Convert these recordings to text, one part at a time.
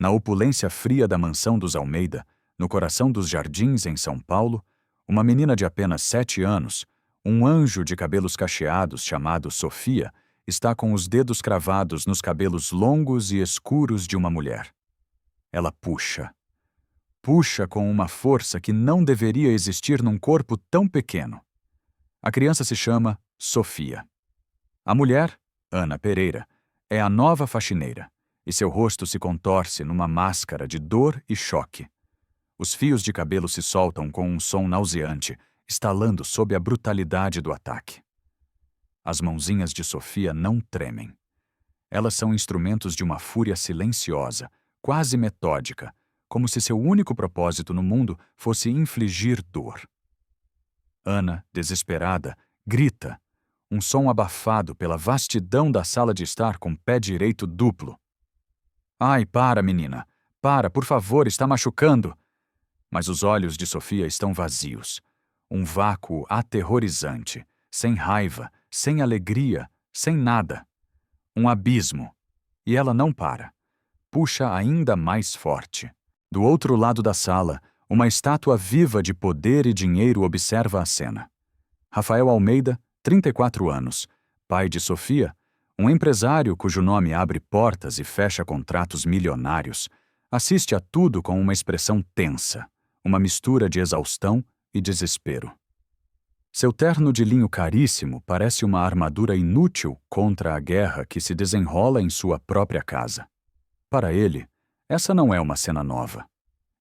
Na opulência fria da mansão dos Almeida, no coração dos Jardins, em São Paulo, uma menina de apenas 7 anos, um anjo de cabelos cacheados chamado Sofia, está com os dedos cravados nos cabelos longos e escuros de uma mulher. Ela puxa. Puxa com uma força que não deveria existir num corpo tão pequeno. A criança se chama Sofia. A mulher, Ana Pereira, é a nova faxineira, e seu rosto se contorce numa máscara de dor e choque. Os fios de cabelo se soltam com um som nauseante, estalando sob a brutalidade do ataque. As mãozinhas de Sofia não tremem. Elas são instrumentos de uma fúria silenciosa, quase metódica, como se seu único propósito no mundo fosse infligir dor. Ana, desesperada, grita, um som abafado pela vastidão da sala de estar com pé direito duplo. Ai, para, menina! Para, por favor, está machucando! Mas os olhos de Sofia estão vazios. Um vácuo aterrorizante, sem raiva, sem alegria, sem nada. Um abismo. E ela não para. Puxa ainda mais forte. Do outro lado da sala, uma estátua viva de poder e dinheiro observa a cena. Rafael Almeida, 34 anos, pai de Sofia, um empresário cujo nome abre portas e fecha contratos milionários, assiste a tudo com uma expressão tensa, uma mistura de exaustão e desespero. Seu terno de linho caríssimo parece uma armadura inútil contra a guerra que se desenrola em sua própria casa. Para ele, essa não é uma cena nova.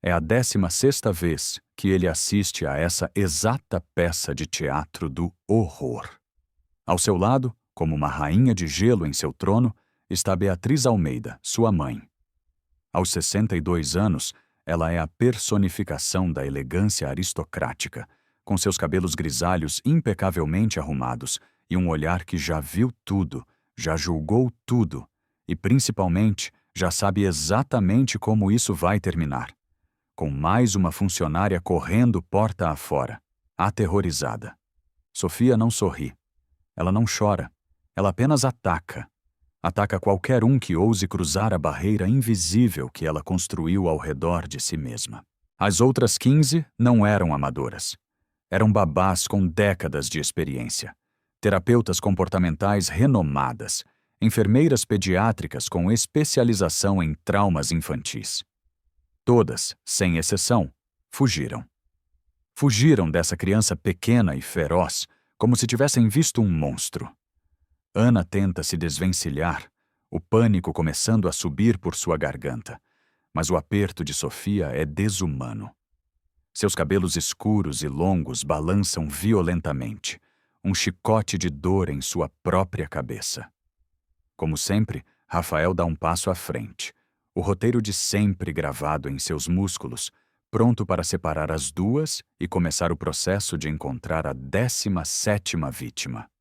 É a 16ª vez que ele assiste a essa exata peça de teatro do horror. Ao seu lado, como uma rainha de gelo em seu trono, está Beatriz Almeida, sua mãe. Aos 62 anos, ela é a personificação da elegância aristocrática, com seus cabelos grisalhos impecavelmente arrumados e um olhar que já viu tudo, já julgou tudo e, principalmente, já sabe exatamente como isso vai terminar. Com mais uma funcionária correndo porta afora, aterrorizada. Sofia não sorri. Ela não chora. Ela apenas ataca. Ataca qualquer um que ouse cruzar a barreira invisível que ela construiu ao redor de si mesma. As outras 15 não eram amadoras. Eram babás com décadas de experiência, terapeutas comportamentais renomadas, enfermeiras pediátricas com especialização em traumas infantis. Todas, sem exceção, fugiram. Fugiram dessa criança pequena e feroz, como se tivessem visto um monstro. Ana tenta se desvencilhar, o pânico começando a subir por sua garganta, mas o aperto de Sofia é desumano. Seus cabelos escuros e longos balançam violentamente, um chicote de dor em sua própria cabeça. Como sempre, Rafael dá um passo à frente, o roteiro de sempre gravado em seus músculos, pronto para separar as duas e começar o processo de encontrar a 17ª vítima.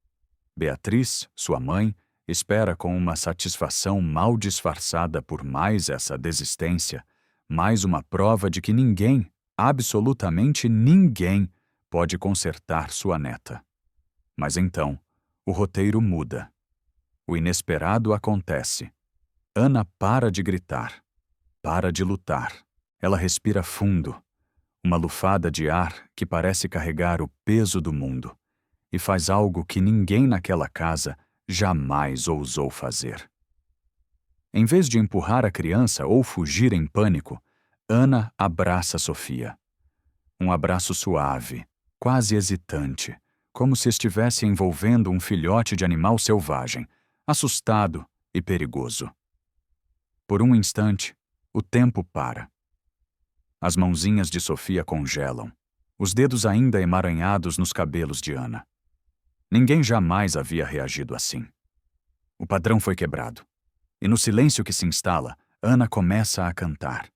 Beatriz, sua mãe, espera com uma satisfação mal disfarçada por mais essa desistência, mais uma prova de que ninguém, absolutamente ninguém, pode consertar sua neta. Mas então, o roteiro muda. O inesperado acontece. Ana para de gritar, para de lutar. Ela respira fundo, uma lufada de ar que parece carregar o peso do mundo, e faz algo que ninguém naquela casa jamais ousou fazer. Em vez de empurrar a criança ou fugir em pânico, Ana abraça Sofia. Um abraço suave, quase hesitante, como se estivesse envolvendo um filhote de animal selvagem, assustado e perigoso. Por um instante, o tempo para. As mãozinhas de Sofia congelam, os dedos ainda emaranhados nos cabelos de Ana. Ninguém jamais havia reagido assim. O padrão foi quebrado. E no silêncio que se instala, Ana começa a cantar.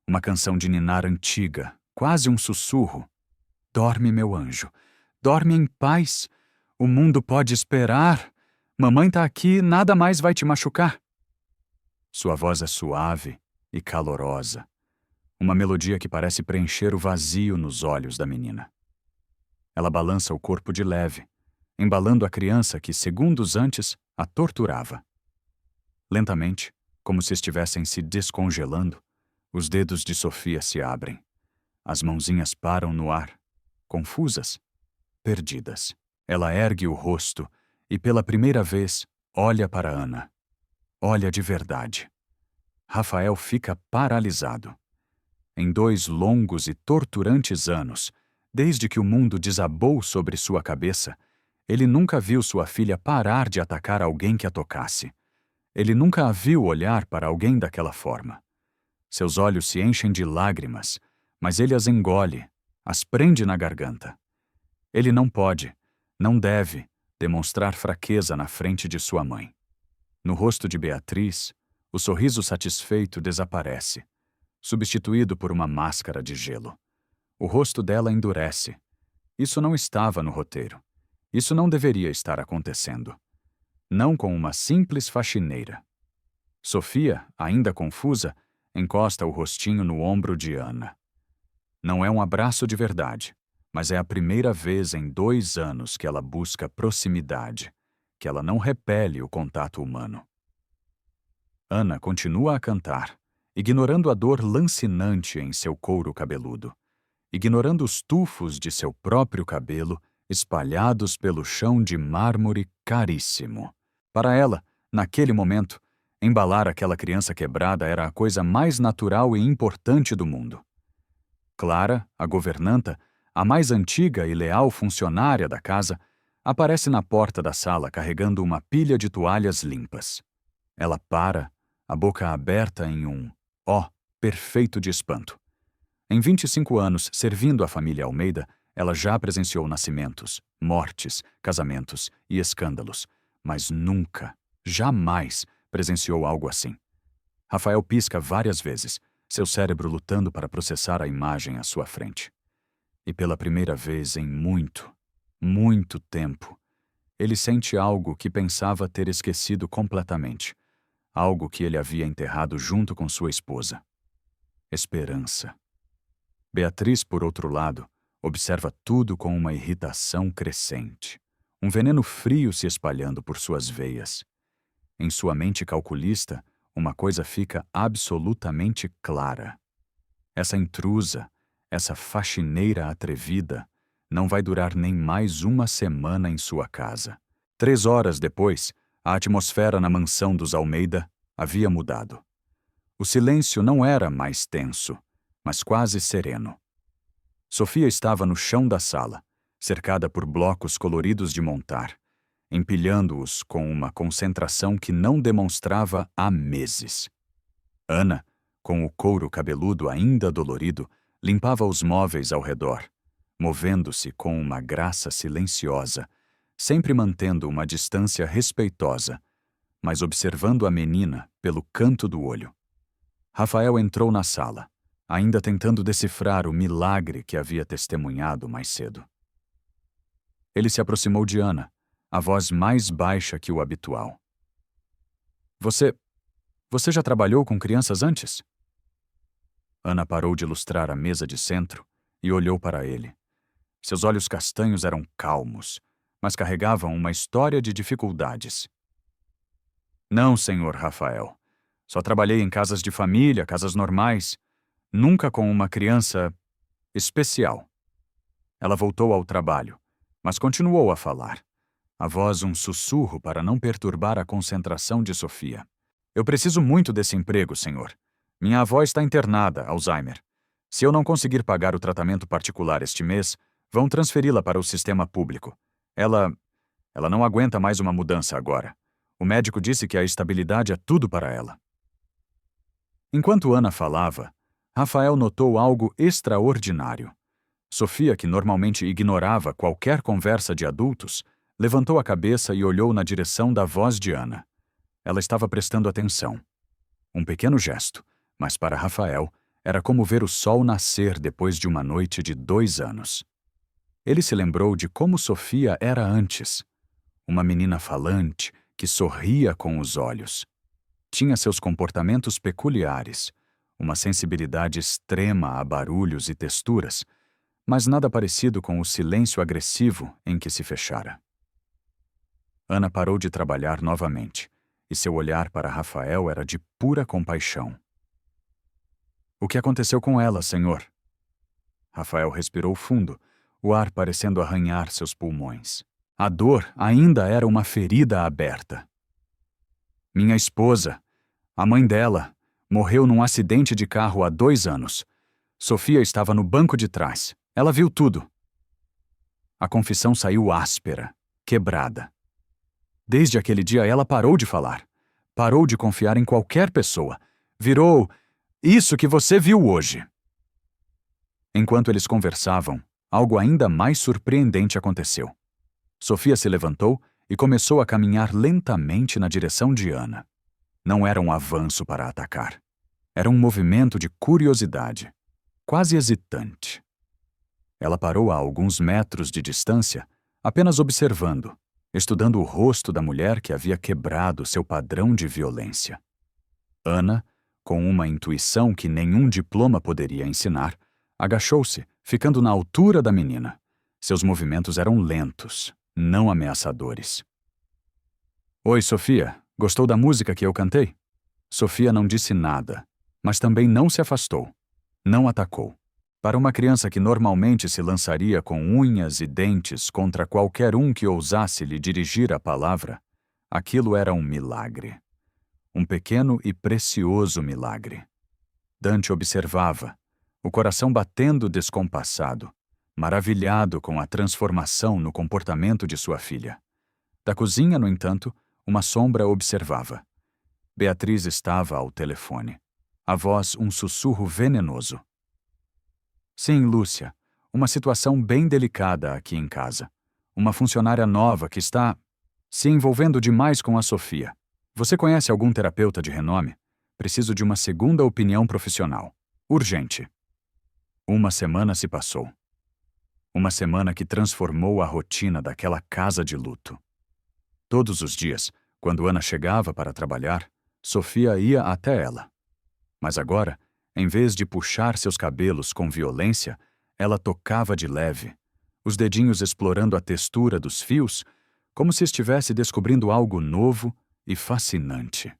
Uma canção de ninar antiga, quase um sussurro. Dorme, meu anjo. Dorme em paz. O mundo pode esperar. Mamãe tá aqui, nada mais vai te machucar. Sua voz é suave e calorosa. Uma melodia que parece preencher o vazio nos olhos da menina. Ela balança o corpo de leve, embalando a criança que, segundos antes, a torturava. Lentamente, como se estivessem se descongelando, Os dedos de Sofia se abrem. As mãozinhas param no ar, confusas, perdidas. Ela ergue o rosto e, pela primeira vez, olha para Ana. Olha de verdade. Rafael fica paralisado. Em 2 longos e torturantes anos, desde que o mundo desabou sobre sua cabeça, ele nunca viu sua filha parar de atacar alguém que a tocasse. Ele nunca a viu olhar para alguém daquela forma. Seus olhos se enchem de lágrimas, mas ele as engole, as prende na garganta. Ele não pode, não deve, demonstrar fraqueza na frente de sua mãe. No rosto de Beatriz, o sorriso satisfeito desaparece, substituído por uma máscara de gelo. O rosto dela endurece. Isso não estava no roteiro. Isso não deveria estar acontecendo. Não com uma simples faxineira. Sofia, ainda confusa, encosta o rostinho no ombro de Ana. Não é um abraço de verdade, mas é a primeira vez em 2 anos que ela busca proximidade, que ela não repele o contato humano. Ana continua a cantar, ignorando a dor lancinante em seu couro cabeludo, ignorando os tufos de seu próprio cabelo espalhados pelo chão de mármore caríssimo. Para ela, naquele momento, embalar aquela criança quebrada era a coisa mais natural e importante do mundo. Clara, a governanta, a mais antiga e leal funcionária da casa, aparece na porta da sala carregando uma pilha de toalhas limpas. Ela para, a boca aberta em um ó perfeito de espanto. Em 25 anos servindo a família Almeida, ela já presenciou nascimentos, mortes, casamentos e escândalos, mas nunca, jamais presenciou algo assim. Rafael pisca várias vezes, seu cérebro lutando para processar a imagem à sua frente. E pela primeira vez em muito, muito tempo, ele sente algo que pensava ter esquecido completamente, algo que ele havia enterrado junto com sua esposa. Esperança. Beatriz, por outro lado, observa tudo com uma irritação crescente, um veneno frio se espalhando por suas veias. Em sua mente calculista, uma coisa fica absolutamente clara. Essa intrusa, essa faxineira atrevida, não vai durar nem mais uma semana em sua casa. 3 horas depois, a atmosfera na mansão dos Almeida havia mudado. O silêncio não era mais tenso, mas quase sereno. Sofia estava no chão da sala, cercada por blocos coloridos de montar, empilhando-os com uma concentração que não demonstrava há meses. Ana, com o couro cabeludo ainda dolorido, limpava os móveis ao redor, movendo-se com uma graça silenciosa, sempre mantendo uma distância respeitosa, mas observando a menina pelo canto do olho. Rafael entrou na sala, ainda tentando decifrar o milagre que havia testemunhado mais cedo. Ele se aproximou de Ana, a voz mais baixa que o habitual. Você já trabalhou com crianças antes? Ana parou de lustrar a mesa de centro e olhou para ele. Seus olhos castanhos eram calmos, mas carregavam uma história de dificuldades. Não, senhor Rafael. Só trabalhei em casas de família, casas normais. Nunca com uma criança especial. Ela voltou ao trabalho, mas continuou a falar. A voz um sussurro para não perturbar a concentração de Sofia. Eu preciso muito desse emprego, senhor. Minha avó está internada, Alzheimer. Se eu não conseguir pagar o tratamento particular este mês, vão transferi-la para o sistema público. Ela não aguenta mais uma mudança agora. O médico disse que a estabilidade é tudo para ela. Enquanto Ana falava, Rafael notou algo extraordinário. Sofia, que normalmente ignorava qualquer conversa de adultos, levantou a cabeça e olhou na direção da voz de Ana. Ela estava prestando atenção. Um pequeno gesto, mas para Rafael era como ver o sol nascer depois de uma noite de 2 anos. Ele se lembrou de como Sofia era antes. Uma menina falante que sorria com os olhos. Tinha seus comportamentos peculiares, uma sensibilidade extrema a barulhos e texturas, mas nada parecido com o silêncio agressivo em que se fechara. Ana parou de trabalhar novamente, e seu olhar para Rafael era de pura compaixão. O que aconteceu com ela, senhor? Rafael respirou fundo, o ar parecendo arranhar seus pulmões. A dor ainda era uma ferida aberta. Minha esposa, a mãe dela, morreu num acidente de carro há 2 anos. Sofia estava no banco de trás. Ela viu tudo. A confissão saiu áspera, quebrada. Desde aquele dia ela parou de falar. Parou de confiar em qualquer pessoa. Virou isso que você viu hoje. Enquanto eles conversavam, algo ainda mais surpreendente aconteceu. Sofia se levantou e começou a caminhar lentamente na direção de Ana. Não era um avanço para atacar. Era um movimento de curiosidade, quase hesitante. Ela parou a alguns metros de distância, apenas observando, estudando o rosto da mulher que havia quebrado seu padrão de violência. Ana, com uma intuição que nenhum diploma poderia ensinar, agachou-se, ficando na altura da menina. Seus movimentos eram lentos, não ameaçadores. Oi, Sofia. Gostou da música que eu cantei? Sofia não disse nada, mas também não se afastou. Não atacou. Para uma criança que normalmente se lançaria com unhas e dentes contra qualquer um que ousasse lhe dirigir a palavra, aquilo era um milagre. Um pequeno e precioso milagre. Dante observava, o coração batendo descompassado, maravilhado com a transformação no comportamento de sua filha. Da cozinha, no entanto, uma sombra observava. Beatriz estava ao telefone. A voz um sussurro venenoso. Sim, Lúcia, uma situação bem delicada aqui em casa. Uma funcionária nova que está se envolvendo demais com a Sofia. Você conhece algum terapeuta de renome? Preciso de uma segunda opinião profissional. Urgente. 1 semana se passou. Uma semana que transformou a rotina daquela casa de luto. Todos os dias, quando Ana chegava para trabalhar, Sofia ia até ela. Mas agora, em vez de puxar seus cabelos com violência, ela tocava de leve, os dedinhos explorando a textura dos fios, como se estivesse descobrindo algo novo e fascinante.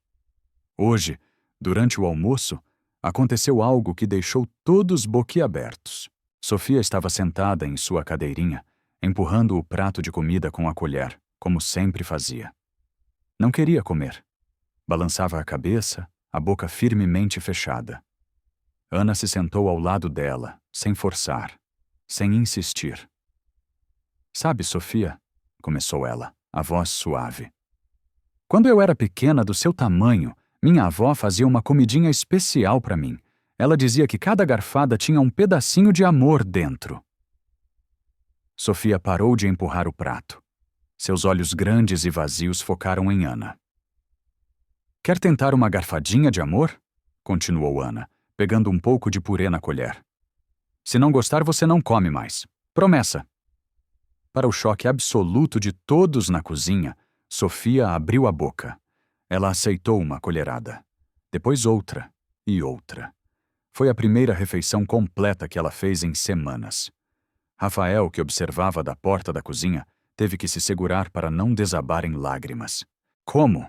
Hoje, durante o almoço, aconteceu algo que deixou todos boquiabertos. Sofia estava sentada em sua cadeirinha, empurrando o prato de comida com a colher, como sempre fazia. Não queria comer. Balançava a cabeça, a boca firmemente fechada. Ana se sentou ao lado dela, sem forçar, sem insistir. Sabe, Sofia, começou ela, a voz suave. Quando eu era pequena, do seu tamanho, minha avó fazia uma comidinha especial para mim. Ela dizia que cada garfada tinha um pedacinho de amor dentro. Sofia parou de empurrar o prato. Seus olhos grandes e vazios focaram em Ana. Quer tentar uma garfadinha de amor? Continuou Ana, pegando um pouco de purê na colher. Se não gostar, você não come mais. Promessa. Para o choque absoluto de todos na cozinha, Sofia abriu a boca. Ela aceitou uma colherada. Depois outra e outra. Foi a primeira refeição completa que ela fez em semanas. Rafael, que observava da porta da cozinha, teve que se segurar para não desabar em lágrimas. Como?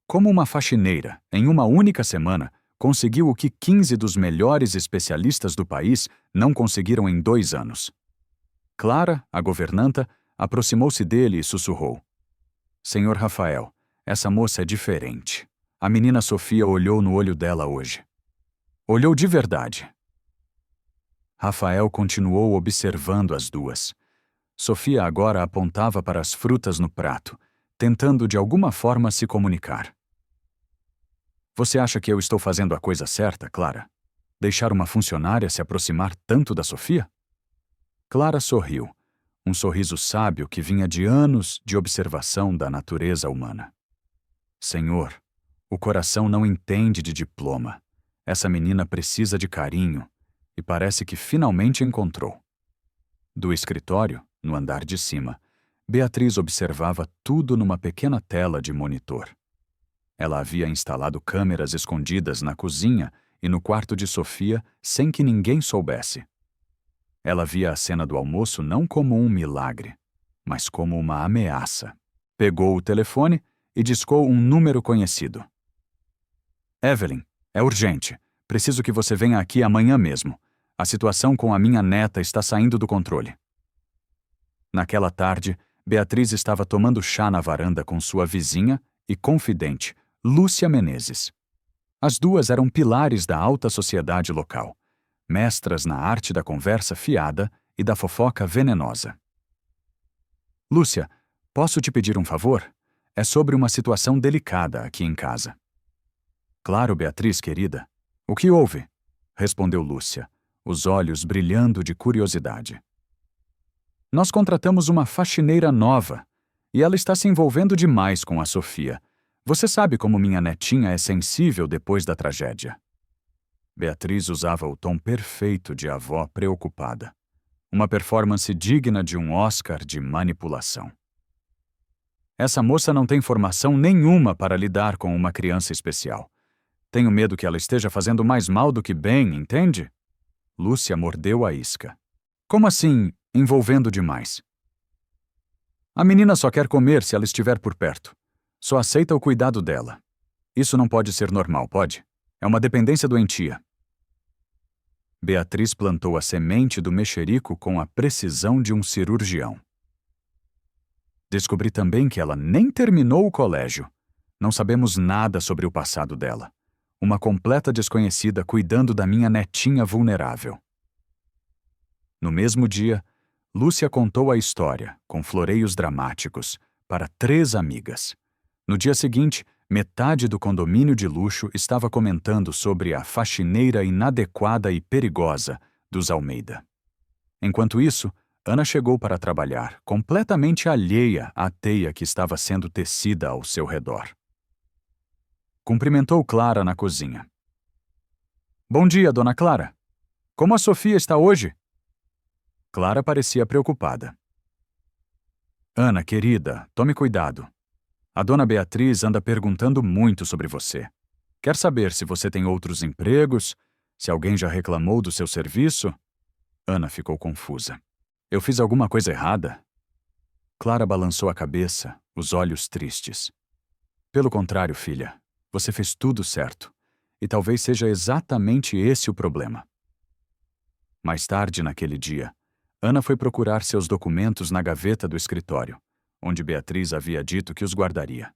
Como uma faxineira, em uma única semana, conseguiu o que 15 dos melhores especialistas do país não conseguiram em 2 anos. Clara, a governanta, aproximou-se dele e sussurrou. Senhor Rafael, essa moça é diferente. A menina Sofia olhou no olho dela hoje. Olhou de verdade. Rafael continuou observando as duas. Sofia agora apontava para as frutas no prato, tentando de alguma forma se comunicar. Você acha que eu estou fazendo a coisa certa, Clara? Deixar uma funcionária se aproximar tanto da Sofia? Clara sorriu, um sorriso sábio que vinha de anos de observação da natureza humana. Senhor, o coração não entende de diploma. Essa menina precisa de carinho e parece que finalmente encontrou. Do escritório, no andar de cima, Beatriz observava tudo numa pequena tela de monitor. Ela havia instalado câmeras escondidas na cozinha e no quarto de Sofia sem que ninguém soubesse. Ela via a cena do almoço não como um milagre, mas como uma ameaça. Pegou o telefone e discou um número conhecido. Evelyn, é urgente. Preciso que você venha aqui amanhã mesmo. A situação com a minha neta está saindo do controle. Naquela tarde, Beatriz estava tomando chá na varanda com sua vizinha e confidente, Lúcia Menezes. As duas eram pilares da alta sociedade local, mestras na arte da conversa fiada e da fofoca venenosa. Lúcia, posso te pedir um favor? É sobre uma situação delicada aqui em casa. Claro, Beatriz, querida. O que houve? Respondeu Lúcia, os olhos brilhando de curiosidade. Nós contratamos uma faxineira nova e ela está se envolvendo demais com a Sofia. Você sabe como minha netinha é sensível depois da tragédia. Beatriz usava o tom perfeito de avó preocupada. Uma performance digna de um Oscar de manipulação. Essa moça não tem formação nenhuma para lidar com uma criança especial. Tenho medo que ela esteja fazendo mais mal do que bem, entende? Lúcia mordeu a isca. Como assim, envolvendo demais? A menina só quer comer se ela estiver por perto. Só aceita o cuidado dela. Isso não pode ser normal, pode? É uma dependência doentia. Beatriz plantou a semente do mexerico com a precisão de um cirurgião. Descobri também que ela nem terminou o colégio. Não sabemos nada sobre o passado dela. Uma completa desconhecida cuidando da minha netinha vulnerável. No mesmo dia, Lúcia contou a história, com floreios dramáticos, para 3 amigas. No dia seguinte, metade do condomínio de luxo estava comentando sobre a faxineira inadequada e perigosa dos Almeida. Enquanto isso, Ana chegou para trabalhar, completamente alheia à teia que estava sendo tecida ao seu redor. Cumprimentou Clara na cozinha. Bom dia, dona Clara. Como a Sofia está hoje? Clara parecia preocupada. Ana, querida, tome cuidado. A dona Beatriz anda perguntando muito sobre você. Quer saber se você tem outros empregos, se alguém já reclamou do seu serviço? Ana ficou confusa. Eu fiz alguma coisa errada? Clara balançou a cabeça, os olhos tristes. Pelo contrário, filha, você fez tudo certo. E talvez seja exatamente esse o problema. Mais tarde naquele dia, Ana foi procurar seus documentos na gaveta do escritório, onde Beatriz havia dito que os guardaria.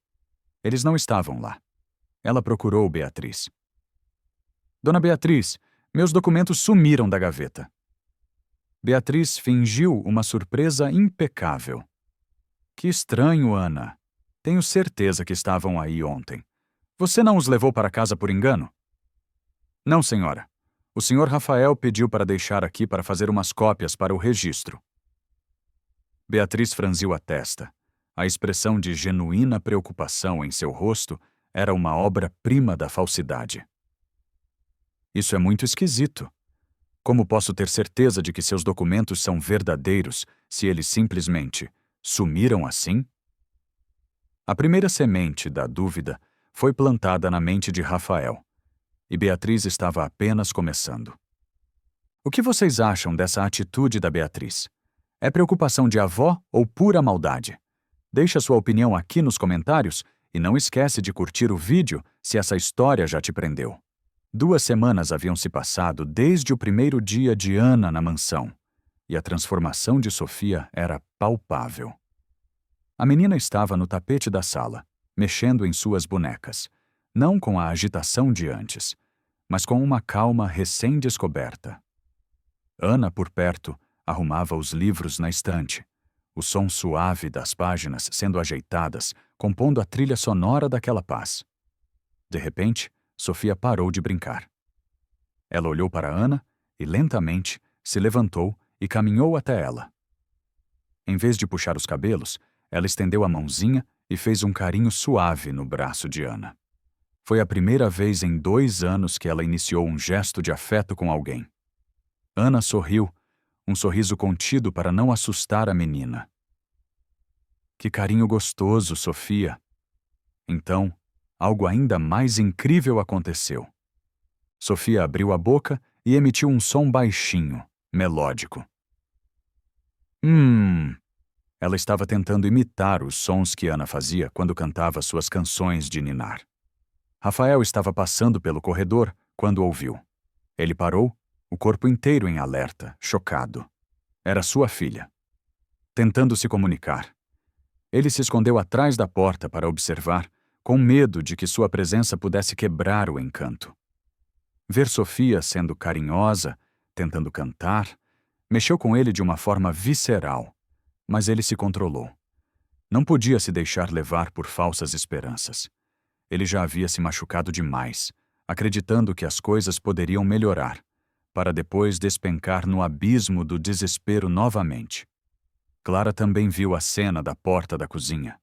Eles não estavam lá. Ela procurou Beatriz. Dona Beatriz, meus documentos sumiram da gaveta. Beatriz fingiu uma surpresa impecável. Que estranho, Ana. Tenho certeza que estavam aí ontem. Você não os levou para casa por engano? Não, senhora. O senhor Rafael pediu para deixar aqui para fazer umas cópias para o registro. Beatriz franziu a testa. A expressão de genuína preocupação em seu rosto era uma obra-prima da falsidade. Isso é muito esquisito. Como posso ter certeza de que seus documentos são verdadeiros se eles simplesmente sumiram assim? A primeira semente da dúvida foi plantada na mente de Rafael, e Beatriz estava apenas começando. O que vocês acham dessa atitude da Beatriz? É preocupação de avó ou pura maldade? Deixa sua opinião aqui nos comentários e não esquece de curtir o vídeo se essa história já te prendeu. 2 semanas haviam se passado desde o primeiro dia de Ana na mansão, e a transformação de Sofia era palpável. A menina estava no tapete da sala, mexendo em suas bonecas, não com a agitação de antes, mas com uma calma recém-descoberta. Ana, por perto, arrumava os livros na estante, o som suave das páginas sendo ajeitadas, compondo a trilha sonora daquela paz. De repente, Sofia parou de brincar. Ela olhou para Ana e, lentamente, se levantou e caminhou até ela. Em vez de puxar os cabelos, ela estendeu a mãozinha e fez um carinho suave no braço de Ana. Foi a primeira vez em 2 anos que ela iniciou um gesto de afeto com alguém. Ana sorriu, um sorriso contido para não assustar a menina. Que carinho gostoso, Sofia! Então, algo ainda mais incrível aconteceu. Sofia abriu a boca e emitiu um som baixinho, melódico. Ela estava tentando imitar os sons que Ana fazia quando cantava suas canções de ninar. Rafael estava passando pelo corredor, quando ouviu. Ele parou, o corpo inteiro em alerta, chocado. Era sua filha. Tentando se comunicar. Ele se escondeu atrás da porta para observar, com medo de que sua presença pudesse quebrar o encanto. Ver Sofia sendo carinhosa, tentando cantar, mexeu com ele de uma forma visceral, mas ele se controlou. Não podia se deixar levar por falsas esperanças. Ele já havia se machucado demais, acreditando que as coisas poderiam melhorar, para depois despencar no abismo do desespero novamente. Clara também viu a cena da porta da cozinha.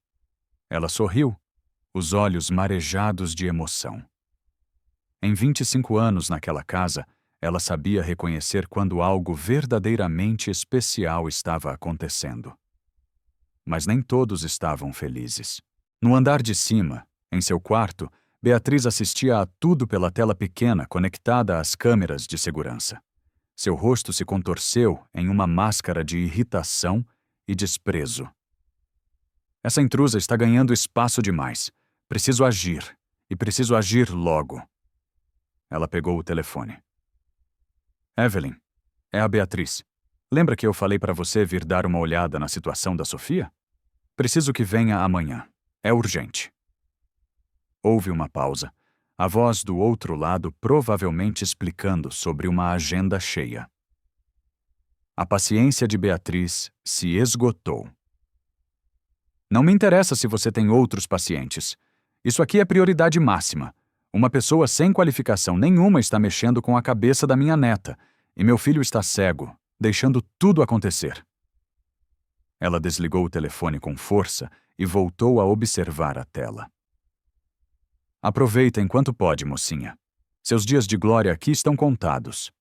Ela sorriu, os olhos marejados de emoção. Em 25 anos naquela casa, ela sabia reconhecer quando algo verdadeiramente especial estava acontecendo. Mas nem todos estavam felizes. No andar de cima, em seu quarto, Beatriz assistia a tudo pela tela pequena conectada às câmeras de segurança. Seu rosto se contorceu em uma máscara de irritação e desprezo. Essa intrusa está ganhando espaço demais. Preciso agir, e preciso agir logo. Ela pegou o telefone. Evelyn, é a Beatriz. Lembra que eu falei para você vir dar uma olhada na situação da Sofia? Preciso que venha amanhã. É urgente. Houve uma pausa, a voz do outro lado provavelmente explicando sobre uma agenda cheia. A paciência de Beatriz se esgotou. Não me interessa se você tem outros pacientes. Isso aqui é prioridade máxima. Uma pessoa sem qualificação nenhuma está mexendo com a cabeça da minha neta, e meu filho está cego, deixando tudo acontecer. Ela desligou o telefone com força e voltou a observar a tela. Aproveita enquanto pode, mocinha. Seus dias de glória aqui estão contados.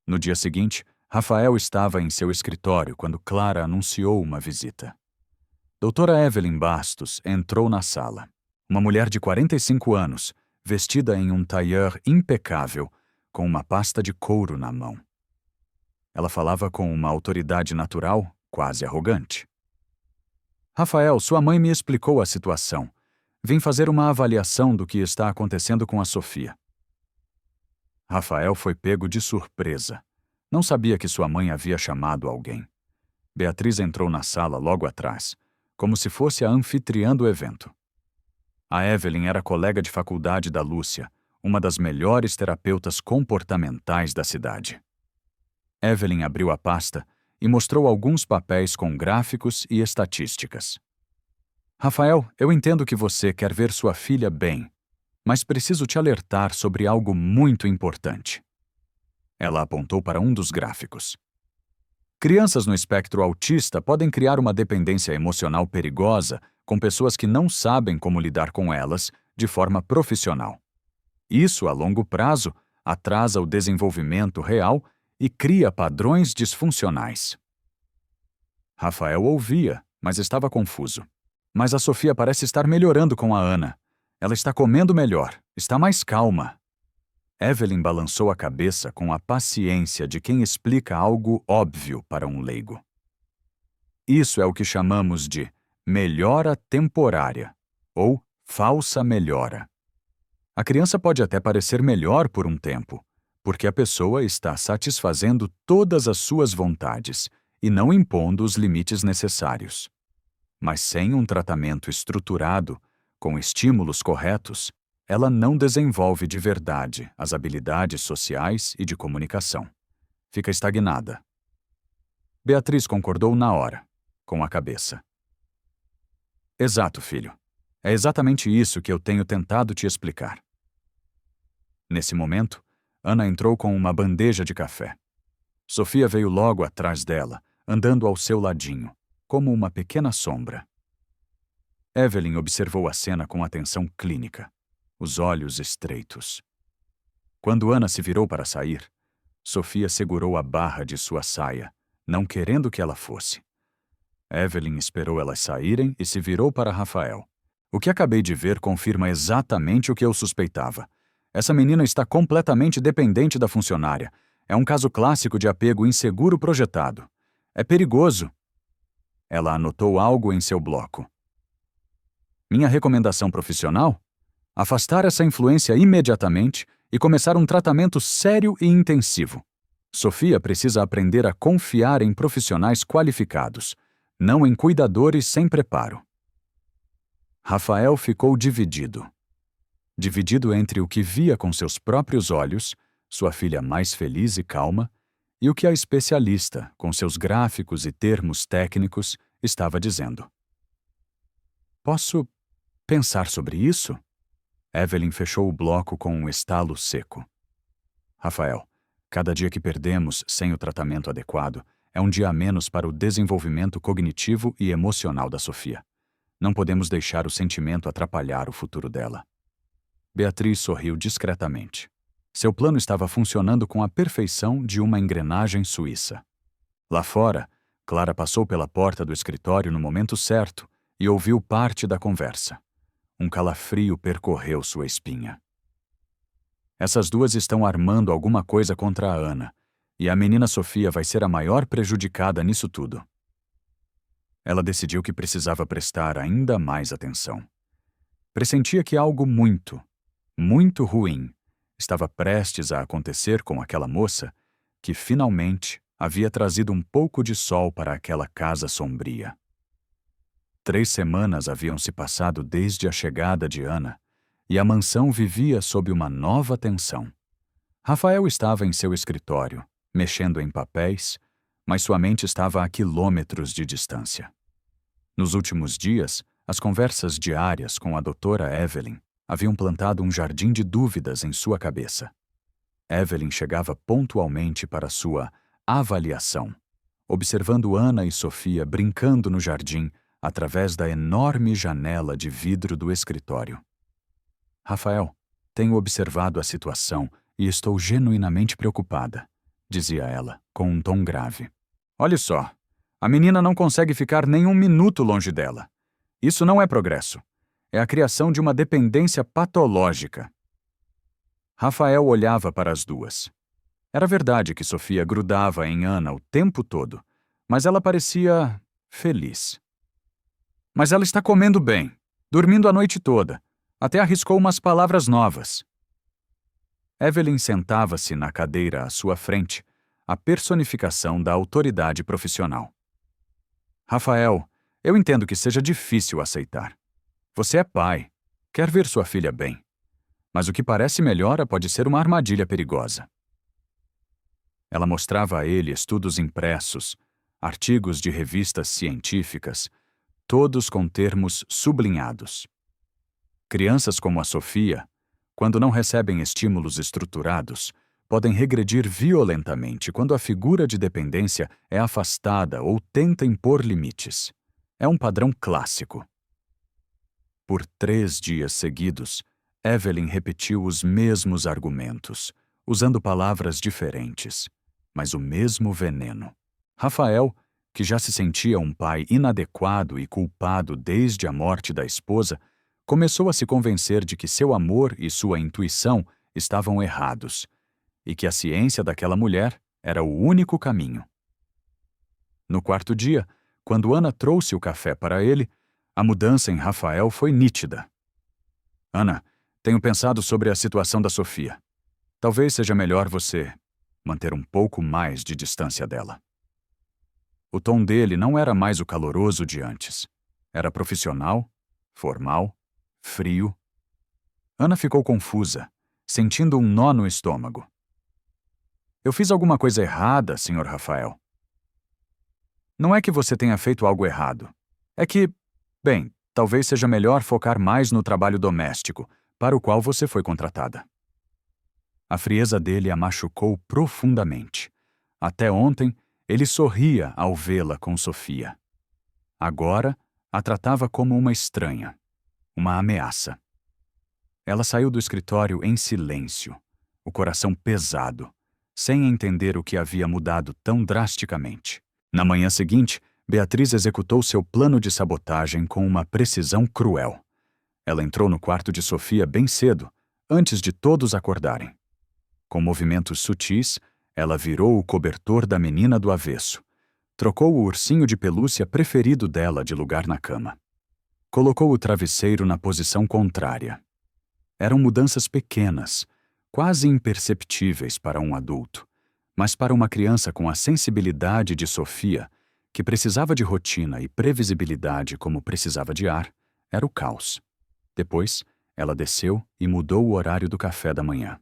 No dia seguinte, Rafael estava em seu escritório quando Clara anunciou uma visita. Doutora Evelyn Bastos entrou na sala. Uma mulher de 45 anos, vestida em um tailleur impecável, com uma pasta de couro na mão. Ela falava com uma autoridade natural, quase arrogante. Rafael, sua mãe me explicou a situação. Vim fazer uma avaliação do que está acontecendo com a Sofia. Rafael foi pego de surpresa. Não sabia que sua mãe havia chamado alguém. Beatriz entrou na sala logo atrás, como se fosse a anfitriã do evento. A Evelyn era colega de faculdade da Lúcia, uma das melhores terapeutas comportamentais da cidade. Evelyn abriu a pasta e mostrou alguns papéis com gráficos e estatísticas. Rafael, eu entendo que você quer ver sua filha bem, mas preciso te alertar sobre algo muito importante. Ela apontou para um dos gráficos. Crianças no espectro autista podem criar uma dependência emocional perigosa com pessoas que não sabem como lidar com elas de forma profissional. Isso, a longo prazo, atrasa o desenvolvimento real e cria padrões disfuncionais. Rafael ouvia, mas estava confuso. Mas a Sofia parece estar melhorando com a Ana. Ela está comendo melhor, está mais calma. Evelyn balançou a cabeça com a paciência de quem explica algo óbvio para um leigo. Isso é o que chamamos de melhora temporária, ou falsa melhora. A criança pode até parecer melhor por um tempo, porque a pessoa está satisfazendo todas as suas vontades e não impondo os limites necessários. Mas sem um tratamento estruturado, com estímulos corretos, ela não desenvolve de verdade as habilidades sociais e de comunicação. Fica estagnada. Beatriz concordou na hora, com a cabeça. Exato, filho. É exatamente isso que eu tenho tentado te explicar. Nesse momento, Ana entrou com uma bandeja de café. Sofia veio logo atrás dela, andando ao seu ladinho, como uma pequena sombra. Evelyn observou a cena com atenção clínica, os olhos estreitos. Quando Ana se virou para sair, Sofia segurou a barra de sua saia, não querendo que ela fosse. Evelyn esperou elas saírem e se virou para Rafael. O que acabei de ver confirma exatamente o que eu suspeitava. Essa menina está completamente dependente da funcionária. É um caso clássico de apego inseguro projetado. É perigoso. Ela anotou algo em seu bloco. Minha recomendação profissional? Afastar essa influência imediatamente e começar um tratamento sério e intensivo. Sofia precisa aprender a confiar em profissionais qualificados, não em cuidadores sem preparo. Rafael ficou dividido. Dividido entre o que via com seus próprios olhos, sua filha mais feliz e calma, e o que a especialista, com seus gráficos e termos técnicos, estava dizendo. Posso pensar sobre isso? Evelyn fechou o bloco com um estalo seco. Rafael, cada dia que perdemos sem o tratamento adequado é um dia a menos para o desenvolvimento cognitivo e emocional da Sofia. Não podemos deixar o sentimento atrapalhar o futuro dela. Beatriz sorriu discretamente. Seu plano estava funcionando com a perfeição de uma engrenagem suíça. Lá fora, Clara passou pela porta do escritório no momento certo e ouviu parte da conversa. Um calafrio percorreu sua espinha. Essas duas estão armando alguma coisa contra a Ana, e a menina Sofia vai ser a maior prejudicada nisso tudo. Ela decidiu que precisava prestar ainda mais atenção. Pressentia que algo muito, muito ruim estava prestes a acontecer com aquela moça que, finalmente, havia trazido um pouco de sol para aquela casa sombria. 3 semanas haviam se passado desde a chegada de Ana, e a mansão vivia sob uma nova tensão. Rafael estava em seu escritório, mexendo em papéis, mas sua mente estava a quilômetros de distância. Nos últimos dias, as conversas diárias com a doutora Evelyn haviam plantado um jardim de dúvidas em sua cabeça. Evelyn chegava pontualmente para sua avaliação, observando Ana e Sofia brincando no jardim através da enorme janela de vidro do escritório. Rafael, tenho observado a situação e estou genuinamente preocupada, dizia ela, com um tom grave. Olhe só, a menina não consegue ficar nem um minuto longe dela. Isso não é progresso. É a criação de uma dependência patológica. Rafael olhava para as duas. Era verdade que Sofia grudava em Ana o tempo todo, mas ela parecia feliz. Mas ela está comendo bem, dormindo a noite toda. Até arriscou umas palavras novas. Evelyn sentava-se na cadeira à sua frente, a personificação da autoridade profissional. Rafael, eu entendo que seja difícil aceitar. Você é pai, quer ver sua filha bem. Mas o que parece melhor pode ser uma armadilha perigosa. Ela mostrava a ele estudos impressos, artigos de revistas científicas, todos com termos sublinhados. Crianças como a Sofia, quando não recebem estímulos estruturados, podem regredir violentamente quando a figura de dependência é afastada ou tenta impor limites. É um padrão clássico. Por 3 dias seguidos, Evelyn repetiu os mesmos argumentos, usando palavras diferentes, mas o mesmo veneno. Rafael, que já se sentia um pai inadequado e culpado desde a morte da esposa, começou a se convencer de que seu amor e sua intuição estavam errados, e que a ciência daquela mulher era o único caminho. No 4º dia, quando Ana trouxe o café para ele, a mudança em Rafael foi nítida. Ana, tenho pensado sobre a situação da Sofia. Talvez seja melhor você manter um pouco mais de distância dela. O tom dele não era mais o caloroso de antes. Era profissional, formal, frio. Ana ficou confusa, sentindo um nó no estômago. Eu fiz alguma coisa errada, Sr. Rafael? Não é que você tenha feito algo errado. É que, bem, talvez seja melhor focar mais no trabalho doméstico, para o qual você foi contratada. A frieza dele a machucou profundamente. Até ontem, ele sorria ao vê-la com Sofia. Agora, a tratava como uma estranha, uma ameaça. Ela saiu do escritório em silêncio, o coração pesado, sem entender o que havia mudado tão drasticamente. Na manhã seguinte, Beatriz executou seu plano de sabotagem com uma precisão cruel. Ela entrou no quarto de Sofia bem cedo, antes de todos acordarem. Com movimentos sutis, ela virou o cobertor da menina do avesso. Trocou o ursinho de pelúcia preferido dela de lugar na cama. Colocou o travesseiro na posição contrária. Eram mudanças pequenas, quase imperceptíveis para um adulto, mas para uma criança com a sensibilidade de Sofia, que precisava de rotina e previsibilidade como precisava de ar, era o caos. Depois, ela desceu e mudou o horário do café da manhã.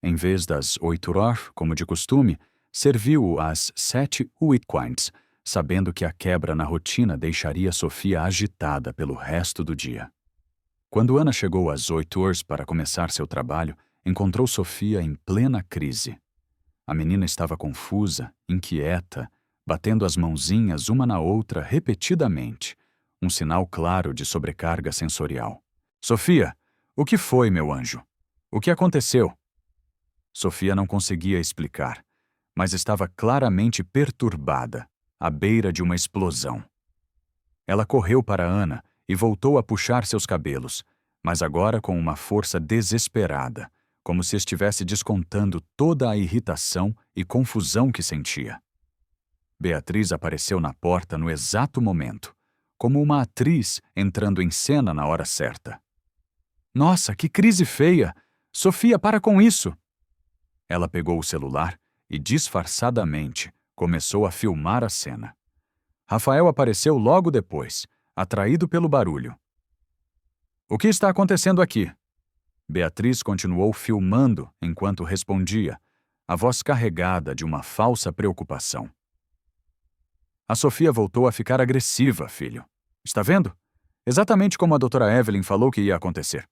Em vez das 8 horas, como de costume, serviu-o às 7:15, sabendo que a quebra na rotina deixaria Sofia agitada pelo resto do dia. Quando Ana chegou às 8 horas para começar seu trabalho, encontrou Sofia em plena crise. A menina estava confusa, inquieta, batendo as mãozinhas uma na outra repetidamente, um sinal claro de sobrecarga sensorial. Sofia, o que foi, meu anjo? O que aconteceu? Sofia não conseguia explicar, mas estava claramente perturbada, à beira de uma explosão. Ela correu para Ana e voltou a puxar seus cabelos, mas agora com uma força desesperada, como se estivesse descontando toda a irritação e confusão que sentia. Beatriz apareceu na porta no exato momento, como uma atriz entrando em cena na hora certa. Nossa, que crise feia! Sofia, para com isso! Ela pegou o celular e, disfarçadamente, começou a filmar a cena. Rafael apareceu logo depois, atraído pelo barulho. O que está acontecendo aqui? Beatriz continuou filmando enquanto respondia, a voz carregada de uma falsa preocupação. A Sofia voltou a ficar agressiva, filho. Está vendo? Exatamente como a doutora Evelyn falou que ia acontecer.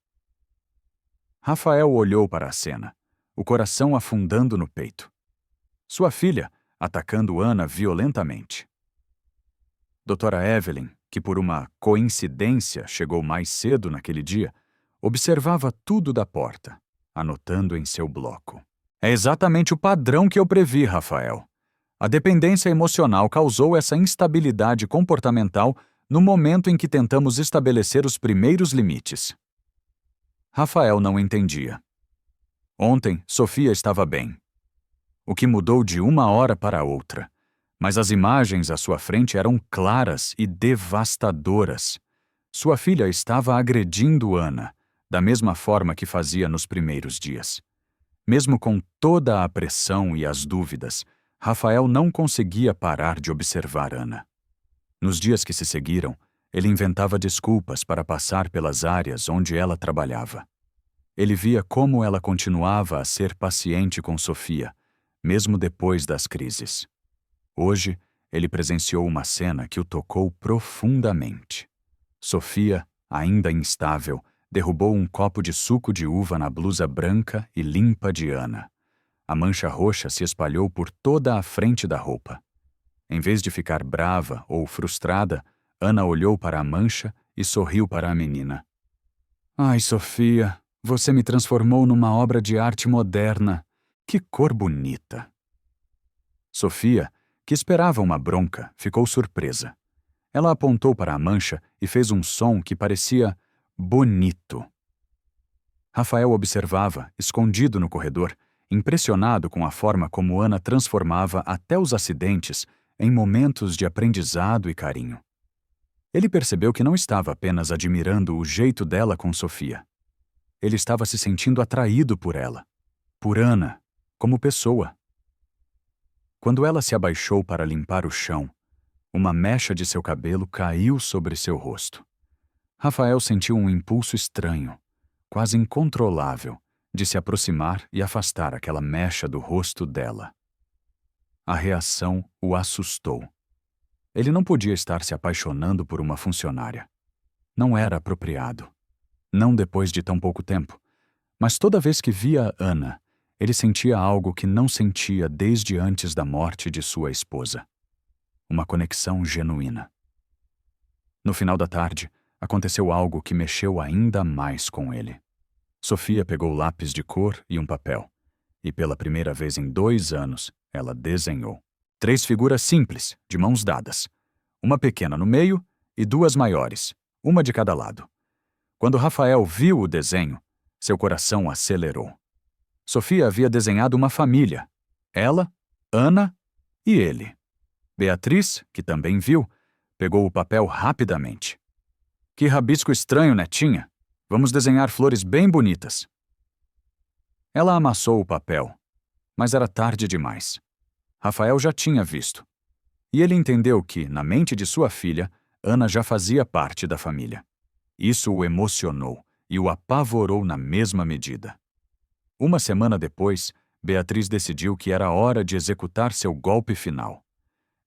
Rafael olhou para a cena, o coração afundando no peito. Sua filha atacando Ana violentamente. Doutora Evelyn, que por uma coincidência chegou mais cedo naquele dia, observava tudo da porta, anotando em seu bloco. É exatamente o padrão que eu previ, Rafael. A dependência emocional causou essa instabilidade comportamental no momento em que tentamos estabelecer os primeiros limites. Rafael não entendia. Ontem, Sofia estava bem. O que mudou de uma hora para outra, mas as imagens à sua frente eram claras e devastadoras. Sua filha estava agredindo Ana, da mesma forma que fazia nos primeiros dias. Mesmo com toda a pressão e as dúvidas, Rafael não conseguia parar de observar Ana. Nos dias que se seguiram, ele inventava desculpas para passar pelas áreas onde ela trabalhava. Ele via como ela continuava a ser paciente com Sofia, mesmo depois das crises. Hoje, ele presenciou uma cena que o tocou profundamente. Sofia, ainda instável, derrubou um copo de suco de uva na blusa branca e limpa de Ana. A mancha roxa se espalhou por toda a frente da roupa. Em vez de ficar brava ou frustrada, Ana olhou para a mancha e sorriu para a menina. Ai, Sofia, você me transformou numa obra de arte moderna. Que cor bonita! Sofia, que esperava uma bronca, ficou surpresa. Ela apontou para a mancha e fez um som que parecia bonito. Rafael observava, escondido no corredor, impressionado com a forma como Ana transformava até os acidentes em momentos de aprendizado e carinho. Ele percebeu que não estava apenas admirando o jeito dela com Sofia. Ele estava se sentindo atraído por ela, por Ana, como pessoa. Quando ela se abaixou para limpar o chão, uma mecha de seu cabelo caiu sobre seu rosto. Rafael sentiu um impulso estranho, quase incontrolável, de se aproximar e afastar aquela mecha do rosto dela. A reação o assustou. Ele não podia estar se apaixonando por uma funcionária. Não era apropriado. Não depois de tão pouco tempo. Mas toda vez que via Ana, ele sentia algo que não sentia desde antes da morte de sua esposa. Uma conexão genuína. No final da tarde, aconteceu algo que mexeu ainda mais com ele. Sofia pegou lápis de cor e um papel, e pela primeira vez em 2 anos, ela desenhou 3 figuras simples, de mãos dadas. Uma pequena no meio e 2 maiores, uma de cada lado. Quando Rafael viu o desenho, seu coração acelerou. Sofia havia desenhado uma família. Ela, Ana e ele. Beatriz, que também viu, pegou o papel rapidamente. Que rabisco estranho, netinha. Vamos desenhar flores bem bonitas. Ela amassou o papel, mas era tarde demais. Rafael já tinha visto. E ele entendeu que, na mente de sua filha, Ana já fazia parte da família. Isso o emocionou e o apavorou na mesma medida. Uma semana depois, Beatriz decidiu que era hora de executar seu golpe final.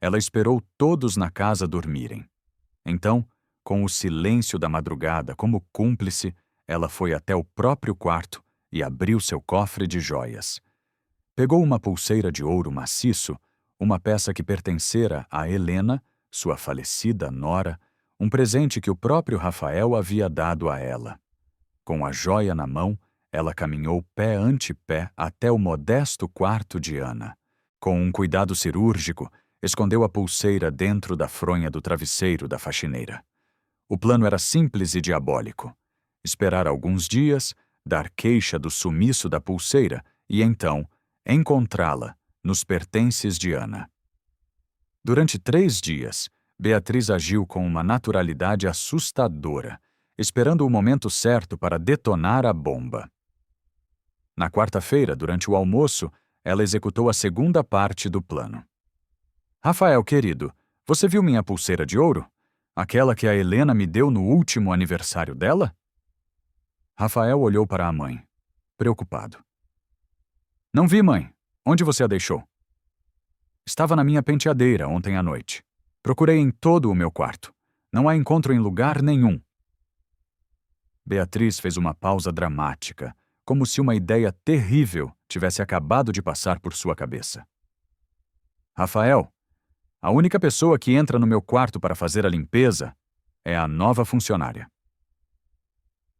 Ela esperou todos na casa dormirem. Então, com o silêncio da madrugada como cúmplice, ela foi até o próprio quarto e abriu seu cofre de joias. Pegou uma pulseira de ouro maciço, uma peça que pertencera a Helena, sua falecida nora, um presente que o próprio Rafael havia dado a ela. Com a joia na mão, ela caminhou pé ante pé até o modesto quarto de Ana. Com um cuidado cirúrgico, escondeu a pulseira dentro da fronha do travesseiro da faxineira. O plano era simples e diabólico. Esperar alguns dias, dar queixa do sumiço da pulseira e, então, encontrá-la nos pertences de Ana. Durante 3 dias, Beatriz agiu com uma naturalidade assustadora, esperando o momento certo para detonar a bomba. Na quarta-feira, durante o almoço, ela executou a segunda parte do plano. Rafael, querido, você viu minha pulseira de ouro? Aquela que a Helena me deu no último aniversário dela? Rafael olhou para a mãe, preocupado. Não vi, mãe. Onde você a deixou? Estava na minha penteadeira ontem à noite. Procurei em todo o meu quarto. Não a encontro em lugar nenhum. Beatriz fez uma pausa dramática, como se uma ideia terrível tivesse acabado de passar por sua cabeça. Rafael, a única pessoa que entra no meu quarto para fazer a limpeza é a nova funcionária.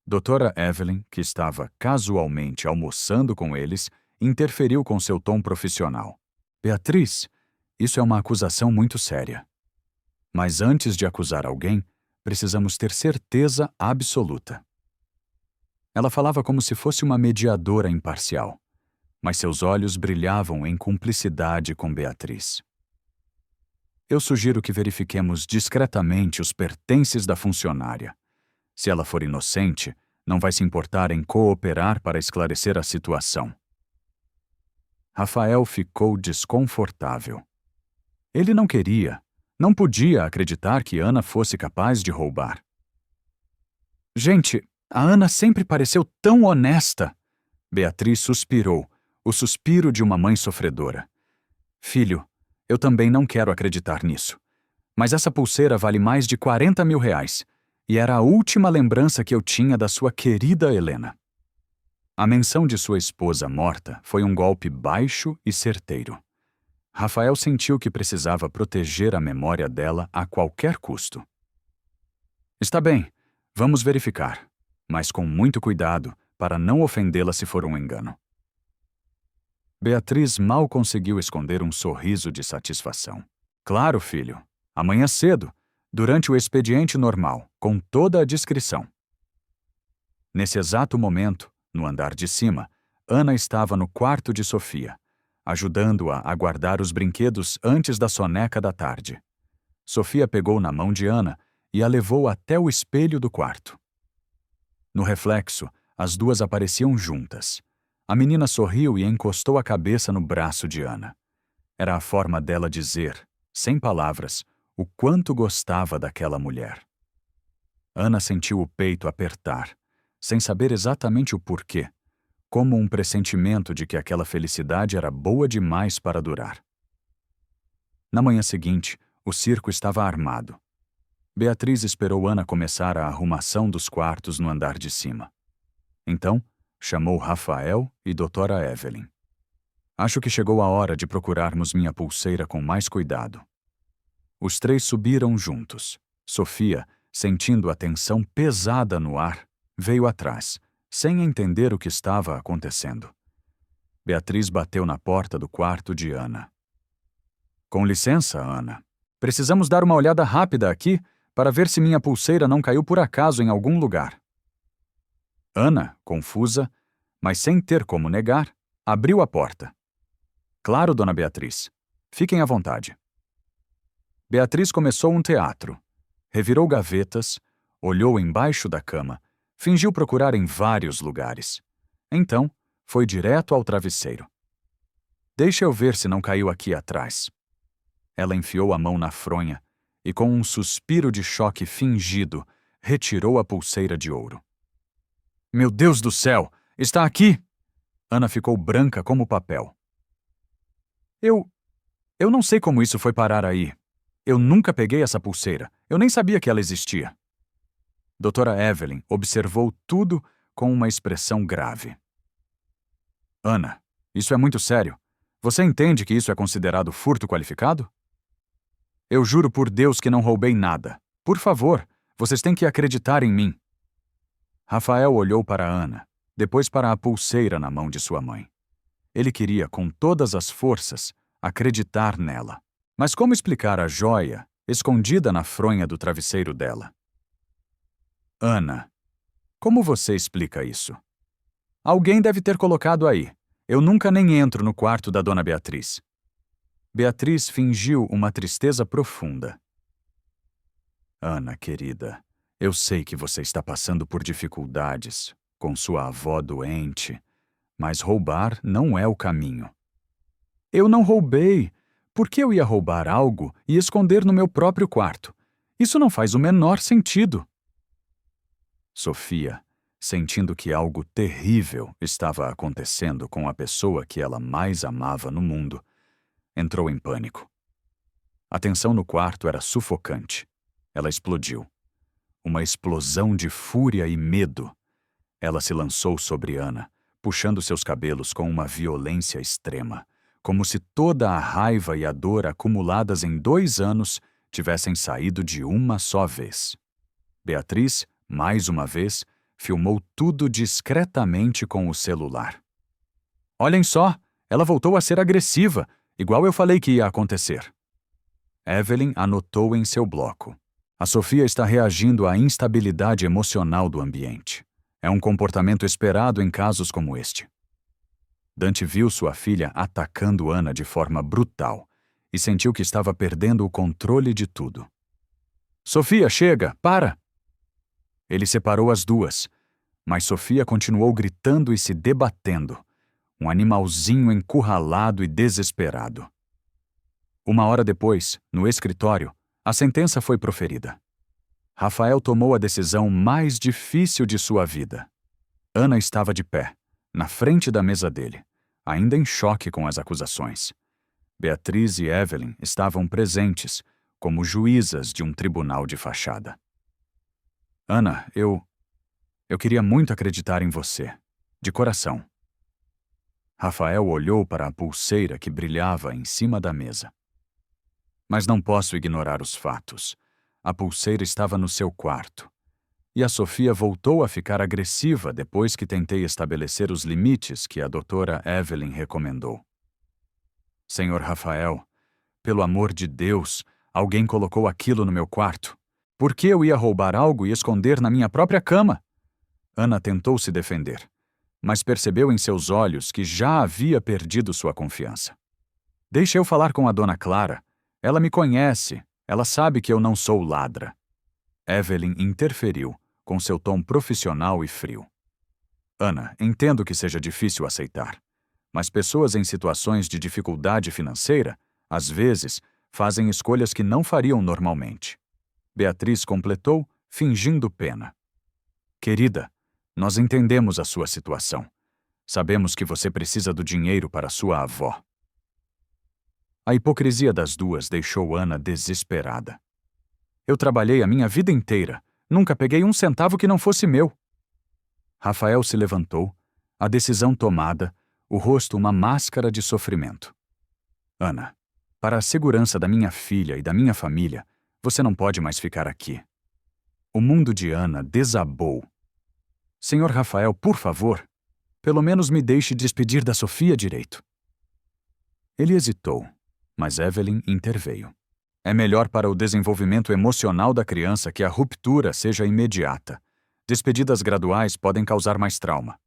Doutora Evelyn, que estava casualmente almoçando com eles, interferiu com seu tom profissional. Beatriz, isso é uma acusação muito séria. Mas antes de acusar alguém, precisamos ter certeza absoluta. Ela falava como se fosse uma mediadora imparcial, mas seus olhos brilhavam em cumplicidade com Beatriz. Eu sugiro que verifiquemos discretamente os pertences da funcionária. Se ela for inocente, não vai se importar em cooperar para esclarecer a situação. Rafael ficou desconfortável. Ele não podia acreditar que Ana fosse capaz de roubar. Gente, a Ana sempre pareceu tão honesta. Beatriz suspirou, o suspiro de uma mãe sofredora. Filho, eu também não quero acreditar nisso. Mas essa pulseira vale mais de 40 mil reais, e era a última lembrança que eu tinha da sua querida Helena. A menção de sua esposa morta foi um golpe baixo e certeiro. Rafael sentiu que precisava proteger a memória dela a qualquer custo. Está bem, vamos verificar, mas com muito cuidado para não ofendê-la se for um engano. Beatriz mal conseguiu esconder um sorriso de satisfação. Claro, filho. Amanhã cedo, durante o expediente normal, com toda a discrição. Nesse exato momento, no andar de cima, Ana estava no quarto de Sofia, ajudando-a a guardar os brinquedos antes da soneca da tarde. Sofia pegou na mão de Ana e a levou até o espelho do quarto. No reflexo, as duas apareciam juntas. A menina sorriu e encostou a cabeça no braço de Ana. Era a forma dela dizer, sem palavras, o quanto gostava daquela mulher. Ana sentiu o peito apertar, sem saber exatamente o porquê, como um pressentimento de que aquela felicidade era boa demais para durar. Na manhã seguinte, o circo estava armado. Beatriz esperou Ana começar a arrumação dos quartos no andar de cima. Então, chamou Rafael e doutora Evelyn. Acho que chegou a hora de procurarmos minha pulseira com mais cuidado. Os 3 subiram juntos. Sofia, sentindo a tensão pesada no ar, veio atrás, sem entender o que estava acontecendo. Beatriz bateu na porta do quarto de Ana. Com licença, Ana. Precisamos dar uma olhada rápida aqui para ver se minha pulseira não caiu por acaso em algum lugar. Ana, confusa, mas sem ter como negar, abriu a porta. Claro, dona Beatriz. Fiquem à vontade. Beatriz começou um teatro. Revirou gavetas, olhou embaixo da cama, fingiu procurar em vários lugares. Então, foi direto ao travesseiro. Deixa eu ver se não caiu aqui atrás. Ela enfiou a mão na fronha e, com um suspiro de choque fingido, retirou a pulseira de ouro. Meu Deus do céu! Está aqui! Ana ficou branca como papel. Eu não sei como isso foi parar aí. Eu nunca peguei essa pulseira. Eu nem sabia que ela existia. Doutora Evelyn observou tudo com uma expressão grave. Ana, isso é muito sério. Você entende que isso é considerado furto qualificado? Eu juro por Deus que não roubei nada. Por favor, vocês têm que acreditar em mim. Rafael olhou para Ana, depois para a pulseira na mão de sua mãe. Ele queria, com todas as forças, acreditar nela. Mas como explicar a joia escondida na fronha do travesseiro dela? Ana, como você explica isso? Alguém deve ter colocado aí. Eu nunca nem entro no quarto da dona Beatriz. Beatriz fingiu uma tristeza profunda. Ana, querida, eu sei que você está passando por dificuldades, com sua avó doente, mas roubar não é o caminho. Eu não roubei. Por que eu ia roubar algo e esconder no meu próprio quarto? Isso não faz o menor sentido. Sofia, sentindo que algo terrível estava acontecendo com a pessoa que ela mais amava no mundo, entrou em pânico. A tensão no quarto era sufocante. Ela explodiu. Uma explosão de fúria e medo. Ela se lançou sobre Ana, puxando seus cabelos com uma violência extrema, como se toda a raiva e a dor acumuladas em 2 anos tivessem saído de uma só vez. Beatriz, mais uma vez, filmou tudo discretamente com o celular. Olhem só, ela voltou a ser agressiva, igual eu falei que ia acontecer. Evelyn anotou em seu bloco. A Sofia está reagindo à instabilidade emocional do ambiente. É um comportamento esperado em casos como este. Dante viu sua filha atacando Ana de forma brutal e sentiu que estava perdendo o controle de tudo. Sofia, chega! Para! Ele separou as duas, mas Sofia continuou gritando e se debatendo, um animalzinho encurralado e desesperado. 1 hora depois, no escritório, a sentença foi proferida. Rafael tomou a decisão mais difícil de sua vida. Ana estava de pé, na frente da mesa dele, ainda em choque com as acusações. Beatriz e Evelyn estavam presentes, como juízas de um tribunal de fachada. Ana, eu queria muito acreditar em você, de coração. Rafael olhou para a pulseira que brilhava em cima da mesa. Mas não posso ignorar os fatos. A pulseira estava no seu quarto. E a Sofia voltou a ficar agressiva depois que tentei estabelecer os limites que a doutora Evelyn recomendou. Senhor Rafael, pelo amor de Deus, alguém colocou aquilo no meu quarto. Por que eu ia roubar algo e esconder na minha própria cama? Ana tentou se defender, mas percebeu em seus olhos que já havia perdido sua confiança. Deixe eu falar com a dona Clara. Ela me conhece. Ela sabe que eu não sou ladra. Evelyn interferiu, com seu tom profissional e frio. Ana, entendo que seja difícil aceitar, mas pessoas em situações de dificuldade financeira, às vezes, fazem escolhas que não fariam normalmente. Beatriz completou, fingindo pena. Querida, nós entendemos a sua situação. Sabemos que você precisa do dinheiro para sua avó. A hipocrisia das duas deixou Ana desesperada. Eu trabalhei a minha vida inteira. Nunca peguei 1 centavo que não fosse meu. Rafael se levantou, a decisão tomada, o rosto uma máscara de sofrimento. Ana, para a segurança da minha filha e da minha família, você não pode mais ficar aqui. O mundo de Ana desabou. Senhor Rafael, por favor, pelo menos me deixe despedir da Sofia direito. Ele hesitou, mas Evelyn interveio. É melhor para o desenvolvimento emocional da criança que a ruptura seja imediata. Despedidas graduais podem causar mais trauma.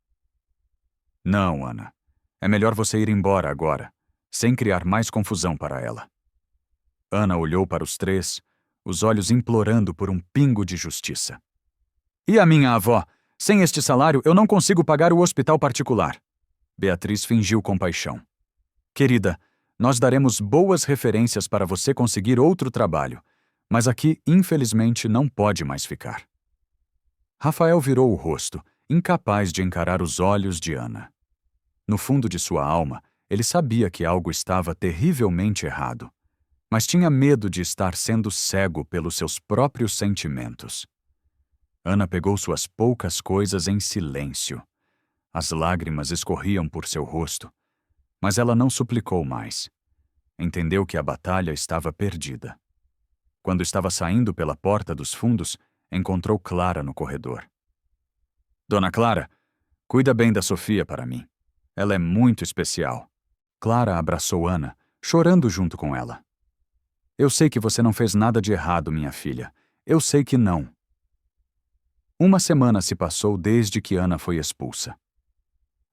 Não, Ana. É melhor você ir embora agora, sem criar mais confusão para ela. Ana olhou para os 3, os olhos implorando por um pingo de justiça. E a minha avó? Sem este salário, eu não consigo pagar o hospital particular. Beatriz fingiu compaixão. Querida, nós daremos boas referências para você conseguir outro trabalho, mas aqui, infelizmente, não pode mais ficar. Rafael virou o rosto, incapaz de encarar os olhos de Ana. No fundo de sua alma, ele sabia que algo estava terrivelmente errado, mas tinha medo de estar sendo cego pelos seus próprios sentimentos. Ana pegou suas poucas coisas em silêncio. As lágrimas escorriam por seu rosto, mas ela não suplicou mais. Entendeu que a batalha estava perdida. Quando estava saindo pela porta dos fundos, encontrou Clara no corredor. Dona Clara, cuida bem da Sofia para mim. Ela é muito especial. Clara abraçou Ana, chorando junto com ela. Eu sei que você não fez nada de errado, minha filha. Eu sei que não. Uma semana se passou desde que Ana foi expulsa.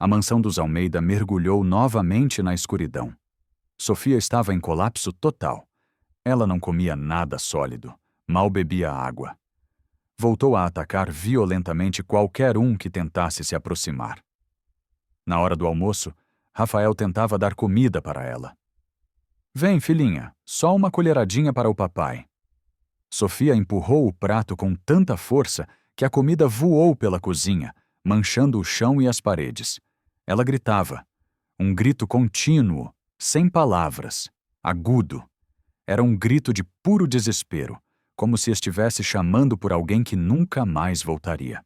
A mansão dos Almeida mergulhou novamente na escuridão. Sofia estava em colapso total. Ela não comia nada sólido, mal bebia água. Voltou a atacar violentamente qualquer um que tentasse se aproximar. Na hora do almoço, Rafael tentava dar comida para ela. Vem, filhinha, só uma colheradinha para o papai. Sofia empurrou o prato com tanta força que a comida voou pela cozinha, manchando o chão e as paredes. Ela gritava. Um grito contínuo, sem palavras, agudo. Era um grito de puro desespero, como se estivesse chamando por alguém que nunca mais voltaria.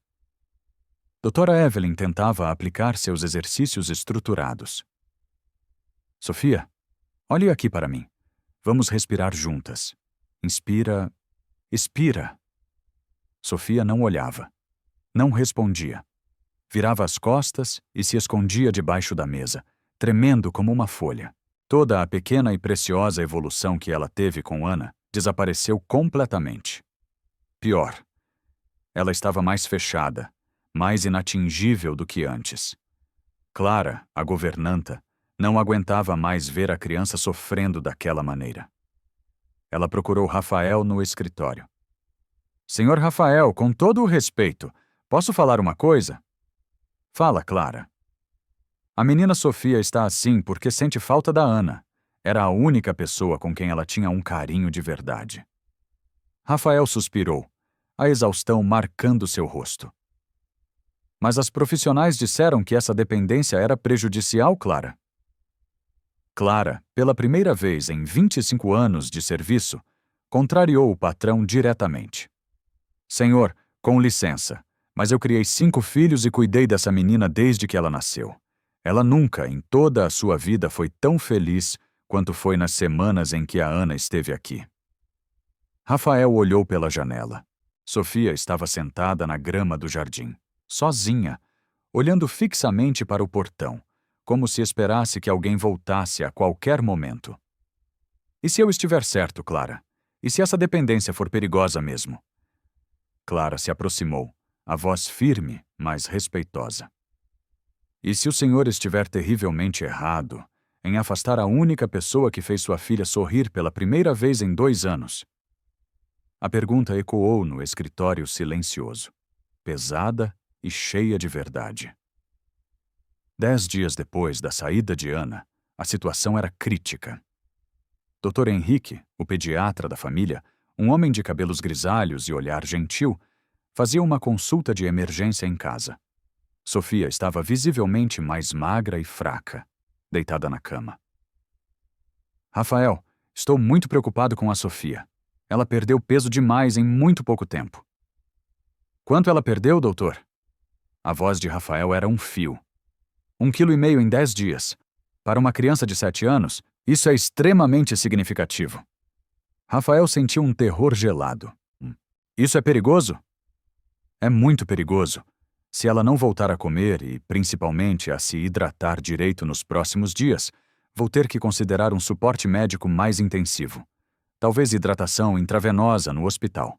Doutora Evelyn tentava aplicar seus exercícios estruturados. Sofia, olhe aqui para mim. Vamos respirar juntas. Inspira, expira. Sofia não olhava. Não respondia. Virava as costas e se escondia debaixo da mesa, tremendo como uma folha. Toda a pequena e preciosa evolução que ela teve com Ana desapareceu completamente. Pior, ela estava mais fechada, mais inatingível do que antes. Clara, a governanta, não aguentava mais ver a criança sofrendo daquela maneira. Ela procurou Rafael no escritório. Senhor Rafael, com todo o respeito, posso falar uma coisa? Fala, Clara. A menina Sofia está assim porque sente falta da Ana. Era a única pessoa com quem ela tinha um carinho de verdade. Rafael suspirou, a exaustão marcando seu rosto. Mas as profissionais disseram que essa dependência era prejudicial, Clara. Clara, pela primeira vez em 25 anos de serviço, contrariou o patrão diretamente. Senhor, com licença, mas eu criei 5 filhos e cuidei dessa menina desde que ela nasceu. Ela nunca, em toda a sua vida, foi tão feliz quanto foi nas semanas em que a Ana esteve aqui. Rafael olhou pela janela. Sofia estava sentada na grama do jardim, sozinha, olhando fixamente para o portão, como se esperasse que alguém voltasse a qualquer momento. E se eu estiver certo, Clara? E se essa dependência for perigosa mesmo? Clara se aproximou, a voz firme, mas respeitosa. E se o senhor estiver terrivelmente errado em afastar a única pessoa que fez sua filha sorrir pela primeira vez em 2 anos? A pergunta ecoou no escritório silencioso, pesada e cheia de verdade. 10 dias depois da saída de Ana, a situação era crítica. Dr. Henrique, o pediatra da família, um homem de cabelos grisalhos e olhar gentil, fazia uma consulta de emergência em casa. Sofia estava visivelmente mais magra e fraca, deitada na cama. Rafael, estou muito preocupado com a Sofia. Ela perdeu peso demais em muito pouco tempo. Quanto ela perdeu, doutor? A voz de Rafael era um fio. 1,5 kg em 10 dias. Para uma criança de 7 anos, isso é extremamente significativo. Rafael sentiu um terror gelado. Isso é perigoso? É muito perigoso. Se ela não voltar a comer e, principalmente, a se hidratar direito nos próximos dias, vou ter que considerar um suporte médico mais intensivo. Talvez hidratação intravenosa no hospital.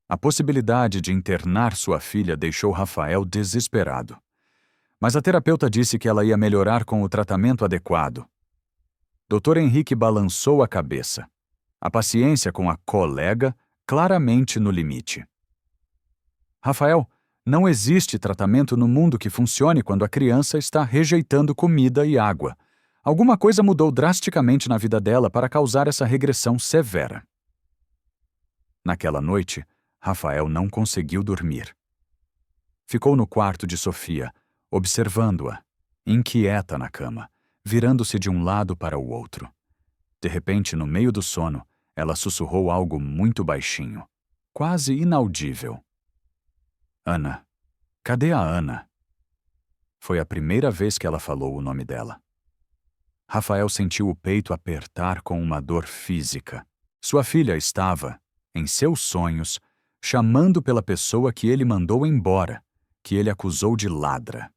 A possibilidade de internar sua filha deixou Rafael desesperado. Mas a terapeuta disse que ela ia melhorar com o tratamento adequado. Dr. Henrique balançou a cabeça. A paciência com a colega claramente no limite. Rafael, Não existe tratamento no mundo que funcione quando a criança está rejeitando comida e água. Alguma coisa mudou drasticamente na vida dela para causar essa regressão severa. Naquela noite, Rafael não conseguiu dormir. Ficou no quarto de Sofia, observando-a, inquieta na cama, virando-se de um lado para o outro. De repente, no meio do sono, ela sussurrou algo muito baixinho, quase inaudível. Ana. Cadê a Ana? Foi a primeira vez que ela falou o nome dela. Rafael sentiu o peito apertar com uma dor física. Sua filha estava, em seus sonhos, chamando pela pessoa que ele mandou embora, que ele acusou de ladra.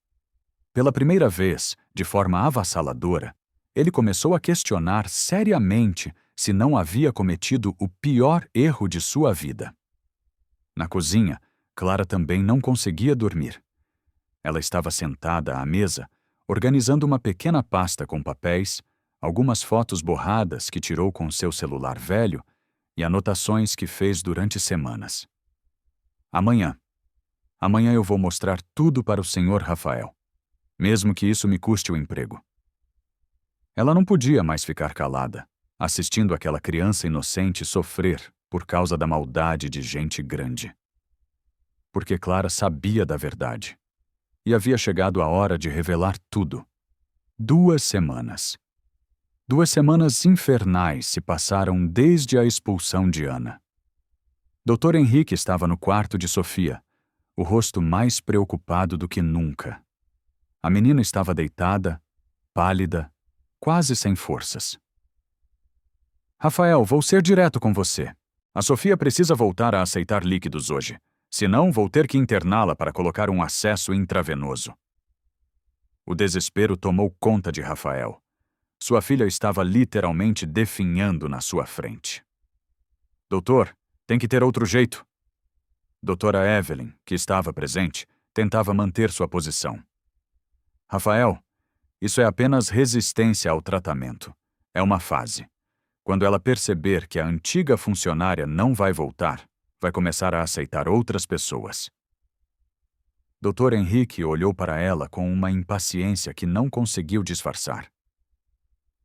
Pela primeira vez, de forma avassaladora, ele começou a questionar seriamente se não havia cometido o pior erro de sua vida. Na cozinha, Clara também não conseguia dormir. Ela estava sentada à mesa, organizando uma pequena pasta com papéis, algumas fotos borradas que tirou com seu celular velho e anotações que fez durante semanas. Amanhã eu vou mostrar tudo para o Sr. Rafael, mesmo que isso me custe o emprego. Ela não podia mais ficar calada, assistindo aquela criança inocente sofrer por causa da maldade de gente grande. Porque Clara sabia da verdade. E havia chegado a hora de revelar tudo. 2 semanas. 2 semanas infernais se passaram desde a expulsão de Ana. Dr. Henrique estava no quarto de Sofia, o rosto mais preocupado do que nunca. A menina estava deitada, pálida, quase sem forças. Rafael, vou ser direto com você. A Sofia precisa voltar a aceitar líquidos hoje. Senão, vou ter que interná-la para colocar um acesso intravenoso. O desespero tomou conta de Rafael. Sua filha estava literalmente definhando na sua frente. Doutor, tem que ter outro jeito. Doutora Evelyn, que estava presente, tentava manter sua posição. Rafael, isso é apenas resistência ao tratamento. É uma fase. Quando ela perceber que a antiga funcionária não vai voltar, vai começar a aceitar outras pessoas. Dr. Henrique olhou para ela com uma impaciência que não conseguiu disfarçar.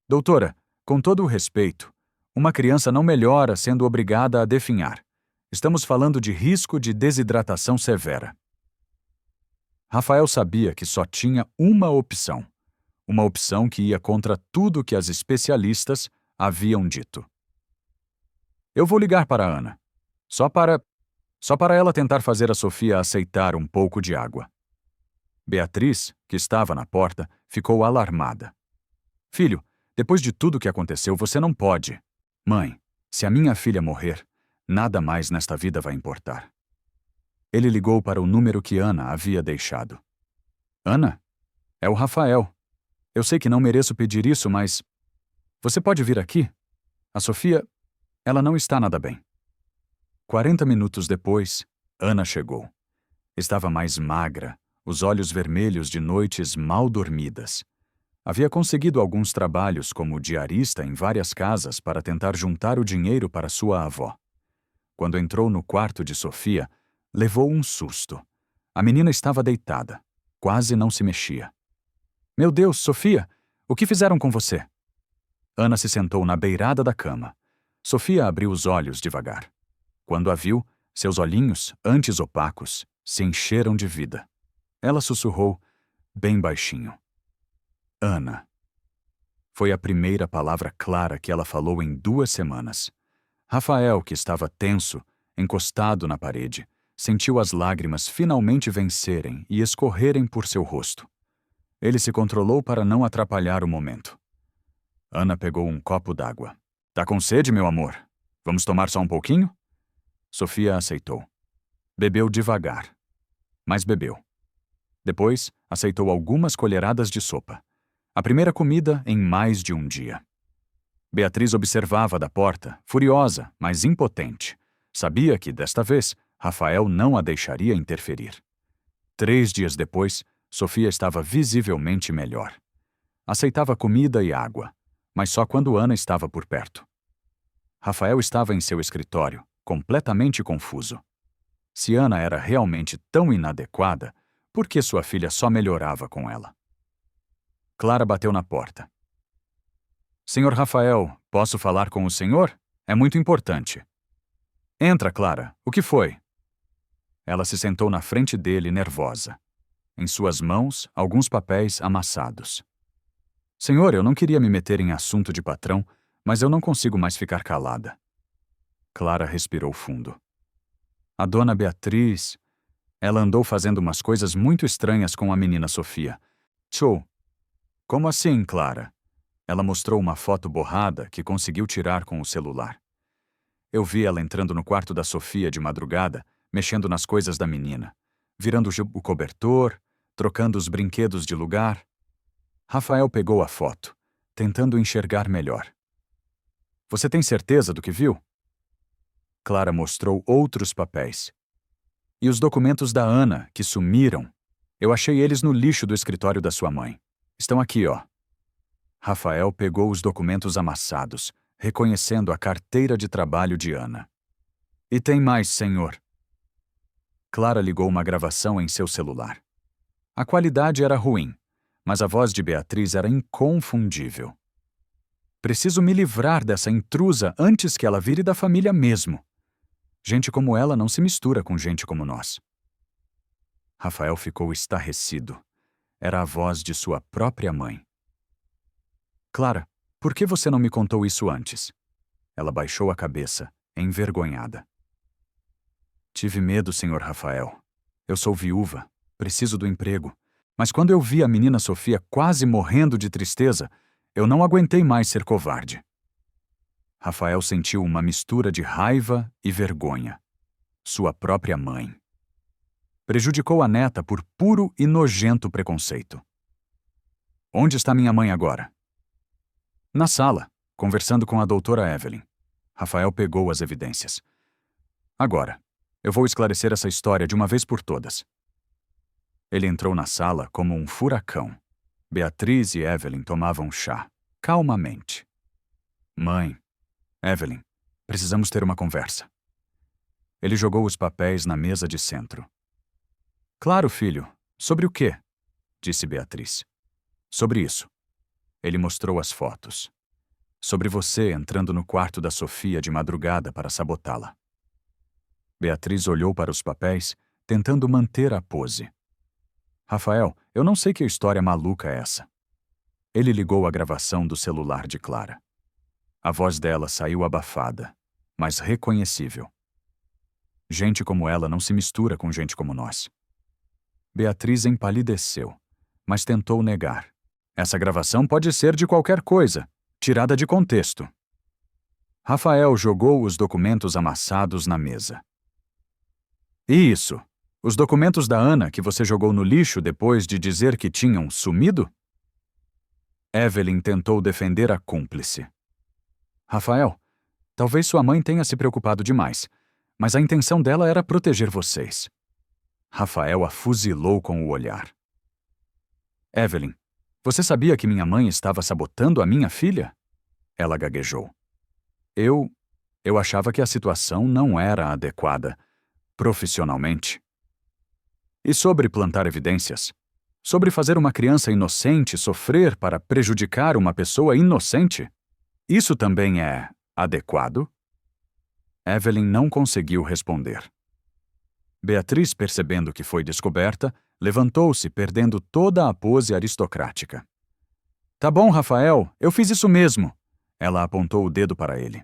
Doutora, com todo o respeito, uma criança não melhora sendo obrigada a definhar. Estamos falando de risco de desidratação severa. Rafael sabia que só tinha uma opção que ia contra tudo que as especialistas haviam dito. Eu vou ligar para a Ana. Só para ela tentar fazer a Sofia aceitar um pouco de água. Beatriz, que estava na porta, ficou alarmada. Filho, depois de tudo que aconteceu, você não pode. Mãe, se a minha filha morrer, nada mais nesta vida vai importar. Ele ligou para o número que Ana havia deixado. Ana? É o Rafael. Eu sei que não mereço pedir isso, mas... Você pode vir aqui? A Sofia, ela não está nada bem. 40 minutos depois, Ana chegou. Estava mais magra, os olhos vermelhos de noites mal dormidas. Havia conseguido alguns trabalhos como diarista em várias casas para tentar juntar o dinheiro para sua avó. Quando entrou no quarto de Sofia, levou um susto. A menina estava deitada, quase não se mexia. Meu Deus, Sofia, o que fizeram com você? Ana se sentou na beirada da cama. Sofia abriu os olhos devagar. Quando a viu, seus olhinhos, antes opacos, se encheram de vida. Ela sussurrou, bem baixinho. Ana. Foi a primeira palavra clara que ela falou em 2 semanas. Rafael, que estava tenso, encostado na parede, sentiu as lágrimas finalmente vencerem e escorrerem por seu rosto. Ele se controlou para não atrapalhar o momento. Ana pegou um copo d'água. Tá com sede, meu amor? Vamos tomar só um pouquinho? Sofia aceitou. Bebeu devagar, mas bebeu. Depois, aceitou algumas colheradas de sopa. A primeira comida em mais de um dia. Beatriz observava da porta, furiosa, mas impotente. Sabia que, desta vez, Rafael não a deixaria interferir. 3 dias depois, Sofia estava visivelmente melhor. Aceitava comida e água, mas só quando Ana estava por perto. Rafael estava em seu escritório, completamente confuso. Se Ana era realmente tão inadequada, por que sua filha só melhorava com ela? Clara bateu na porta. Senhor Rafael, posso falar com o senhor? É muito importante. Entra, Clara. O que foi? Ela se sentou na frente dele, nervosa. Em suas mãos, alguns papéis amassados. Senhor, eu não queria me meter em assunto de patrão, mas eu não consigo mais ficar calada. Clara respirou fundo. A dona Beatriz... Ela andou fazendo umas coisas muito estranhas com a menina Sofia. Tchou. Como assim, Clara? Ela mostrou uma foto borrada que conseguiu tirar com o celular. Eu vi ela entrando no quarto da Sofia de madrugada, mexendo nas coisas da menina, virando o cobertor, trocando os brinquedos de lugar. Rafael pegou a foto, tentando enxergar melhor. Você tem certeza do que viu? Clara mostrou outros papéis. E os documentos da Ana, que sumiram? Eu achei eles no lixo do escritório da sua mãe. Estão aqui, ó. Rafael pegou os documentos amassados, reconhecendo a carteira de trabalho de Ana. E tem mais, senhor. Clara ligou uma gravação em seu celular. A qualidade era ruim, mas a voz de Beatriz era inconfundível. Preciso me livrar dessa intrusa antes que ela vire da família mesmo. Gente como ela não se mistura com gente como nós. Rafael ficou estarrecido. Era a voz de sua própria mãe. Clara, por que você não me contou isso antes? Ela baixou a cabeça, envergonhada. Tive medo, senhor Rafael. Eu sou viúva, preciso do emprego. Mas quando eu vi a menina Sofia quase morrendo de tristeza, eu não aguentei mais ser covarde. Rafael sentiu uma mistura de raiva e vergonha. Sua própria mãe. Prejudicou a neta por puro e nojento preconceito. Onde está minha mãe agora? Na sala, conversando com a doutora Evelyn. Rafael pegou as evidências. Agora, eu vou esclarecer essa história de uma vez por todas. Ele entrou na sala como um furacão. Beatriz e Evelyn tomavam chá, calmamente. Mãe, Evelyn, precisamos ter uma conversa. Ele jogou os papéis na mesa de centro. Claro, filho. Sobre o quê? Disse Beatriz. Sobre isso. Ele mostrou as fotos. Sobre você entrando no quarto da Sofia de madrugada para sabotá-la. Beatriz olhou para os papéis, tentando manter a pose. Rafael, eu não sei que história maluca é essa. Ele ligou a gravação do celular de Clara. A voz dela saiu abafada, mas reconhecível. Gente como ela não se mistura com gente como nós. Beatriz empalideceu, mas tentou negar. Essa gravação pode ser de qualquer coisa, tirada de contexto. Rafael jogou os documentos amassados na mesa. E isso? Os documentos da Ana que você jogou no lixo depois de dizer que tinham sumido? Evelyn tentou defender a cúmplice. Rafael, talvez sua mãe tenha se preocupado demais, mas a intenção dela era proteger vocês. Rafael a fuzilou com o olhar. Evelyn, você sabia que minha mãe estava sabotando a minha filha? Ela gaguejou. Eu achava que a situação não era adequada, profissionalmente. E sobre plantar evidências? Sobre fazer uma criança inocente sofrer para prejudicar uma pessoa inocente? Isso também é adequado? Evelyn não conseguiu responder. Beatriz, percebendo que foi descoberta, levantou-se, perdendo toda a pose aristocrática. Tá bom, Rafael, eu fiz isso mesmo. Ela apontou o dedo para ele.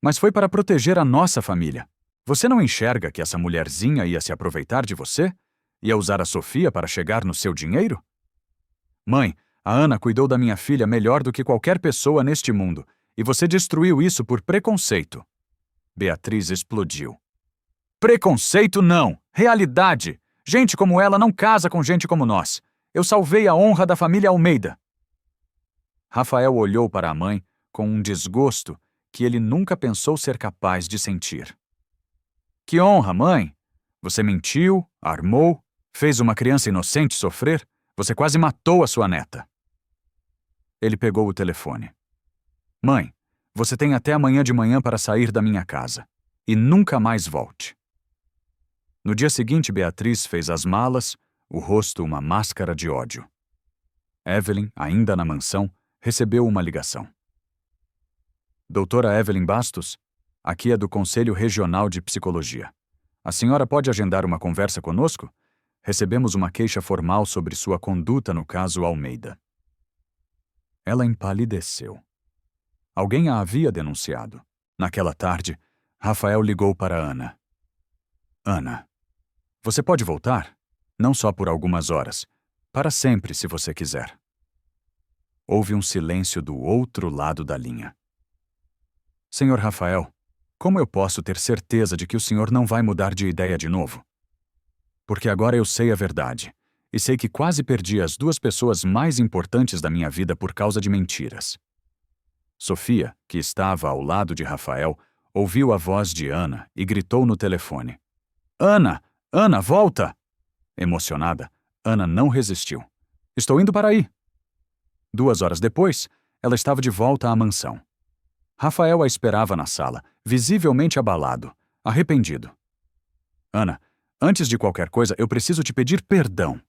Mas foi para proteger a nossa família. Você não enxerga que essa mulherzinha ia se aproveitar de você? Ia usar a Sofia para chegar no seu dinheiro? Mãe, a Ana cuidou da minha filha melhor do que qualquer pessoa neste mundo, e você destruiu isso por preconceito. Beatriz explodiu. Preconceito não! Realidade! Gente como ela não casa com gente como nós. Eu salvei a honra da família Almeida. Rafael olhou para a mãe com um desgosto que ele nunca pensou ser capaz de sentir. Que honra, mãe! Você mentiu, armou, fez uma criança inocente sofrer, você quase matou a sua neta. Ele pegou o telefone. Mãe, você tem até amanhã de manhã para sair da minha casa. E nunca mais volte. No dia seguinte, Beatriz fez as malas, o rosto uma máscara de ódio. Evelyn, ainda na mansão, recebeu uma ligação. Doutora Evelyn Bastos, aqui é do Conselho Regional de Psicologia. A senhora pode agendar uma conversa conosco? Recebemos uma queixa formal sobre sua conduta no caso Almeida. Ela empalideceu. Alguém a havia denunciado. Naquela tarde, Rafael ligou para Ana. Ana, você pode voltar? Não só por algumas horas. Para sempre, se você quiser. Houve um silêncio do outro lado da linha. Senhor Rafael, como eu posso ter certeza de que o senhor não vai mudar de ideia de novo? Porque agora eu sei a verdade, e sei que quase perdi as duas pessoas mais importantes da minha vida por causa de mentiras. Sofia, que estava ao lado de Rafael, ouviu a voz de Ana e gritou no telefone. Ana! Ana, volta! Emocionada, Ana não resistiu. Estou indo para aí. 2 horas depois, ela estava de volta à mansão. Rafael a esperava na sala, visivelmente abalado, arrependido. Ana, antes de qualquer coisa, eu preciso te pedir perdão.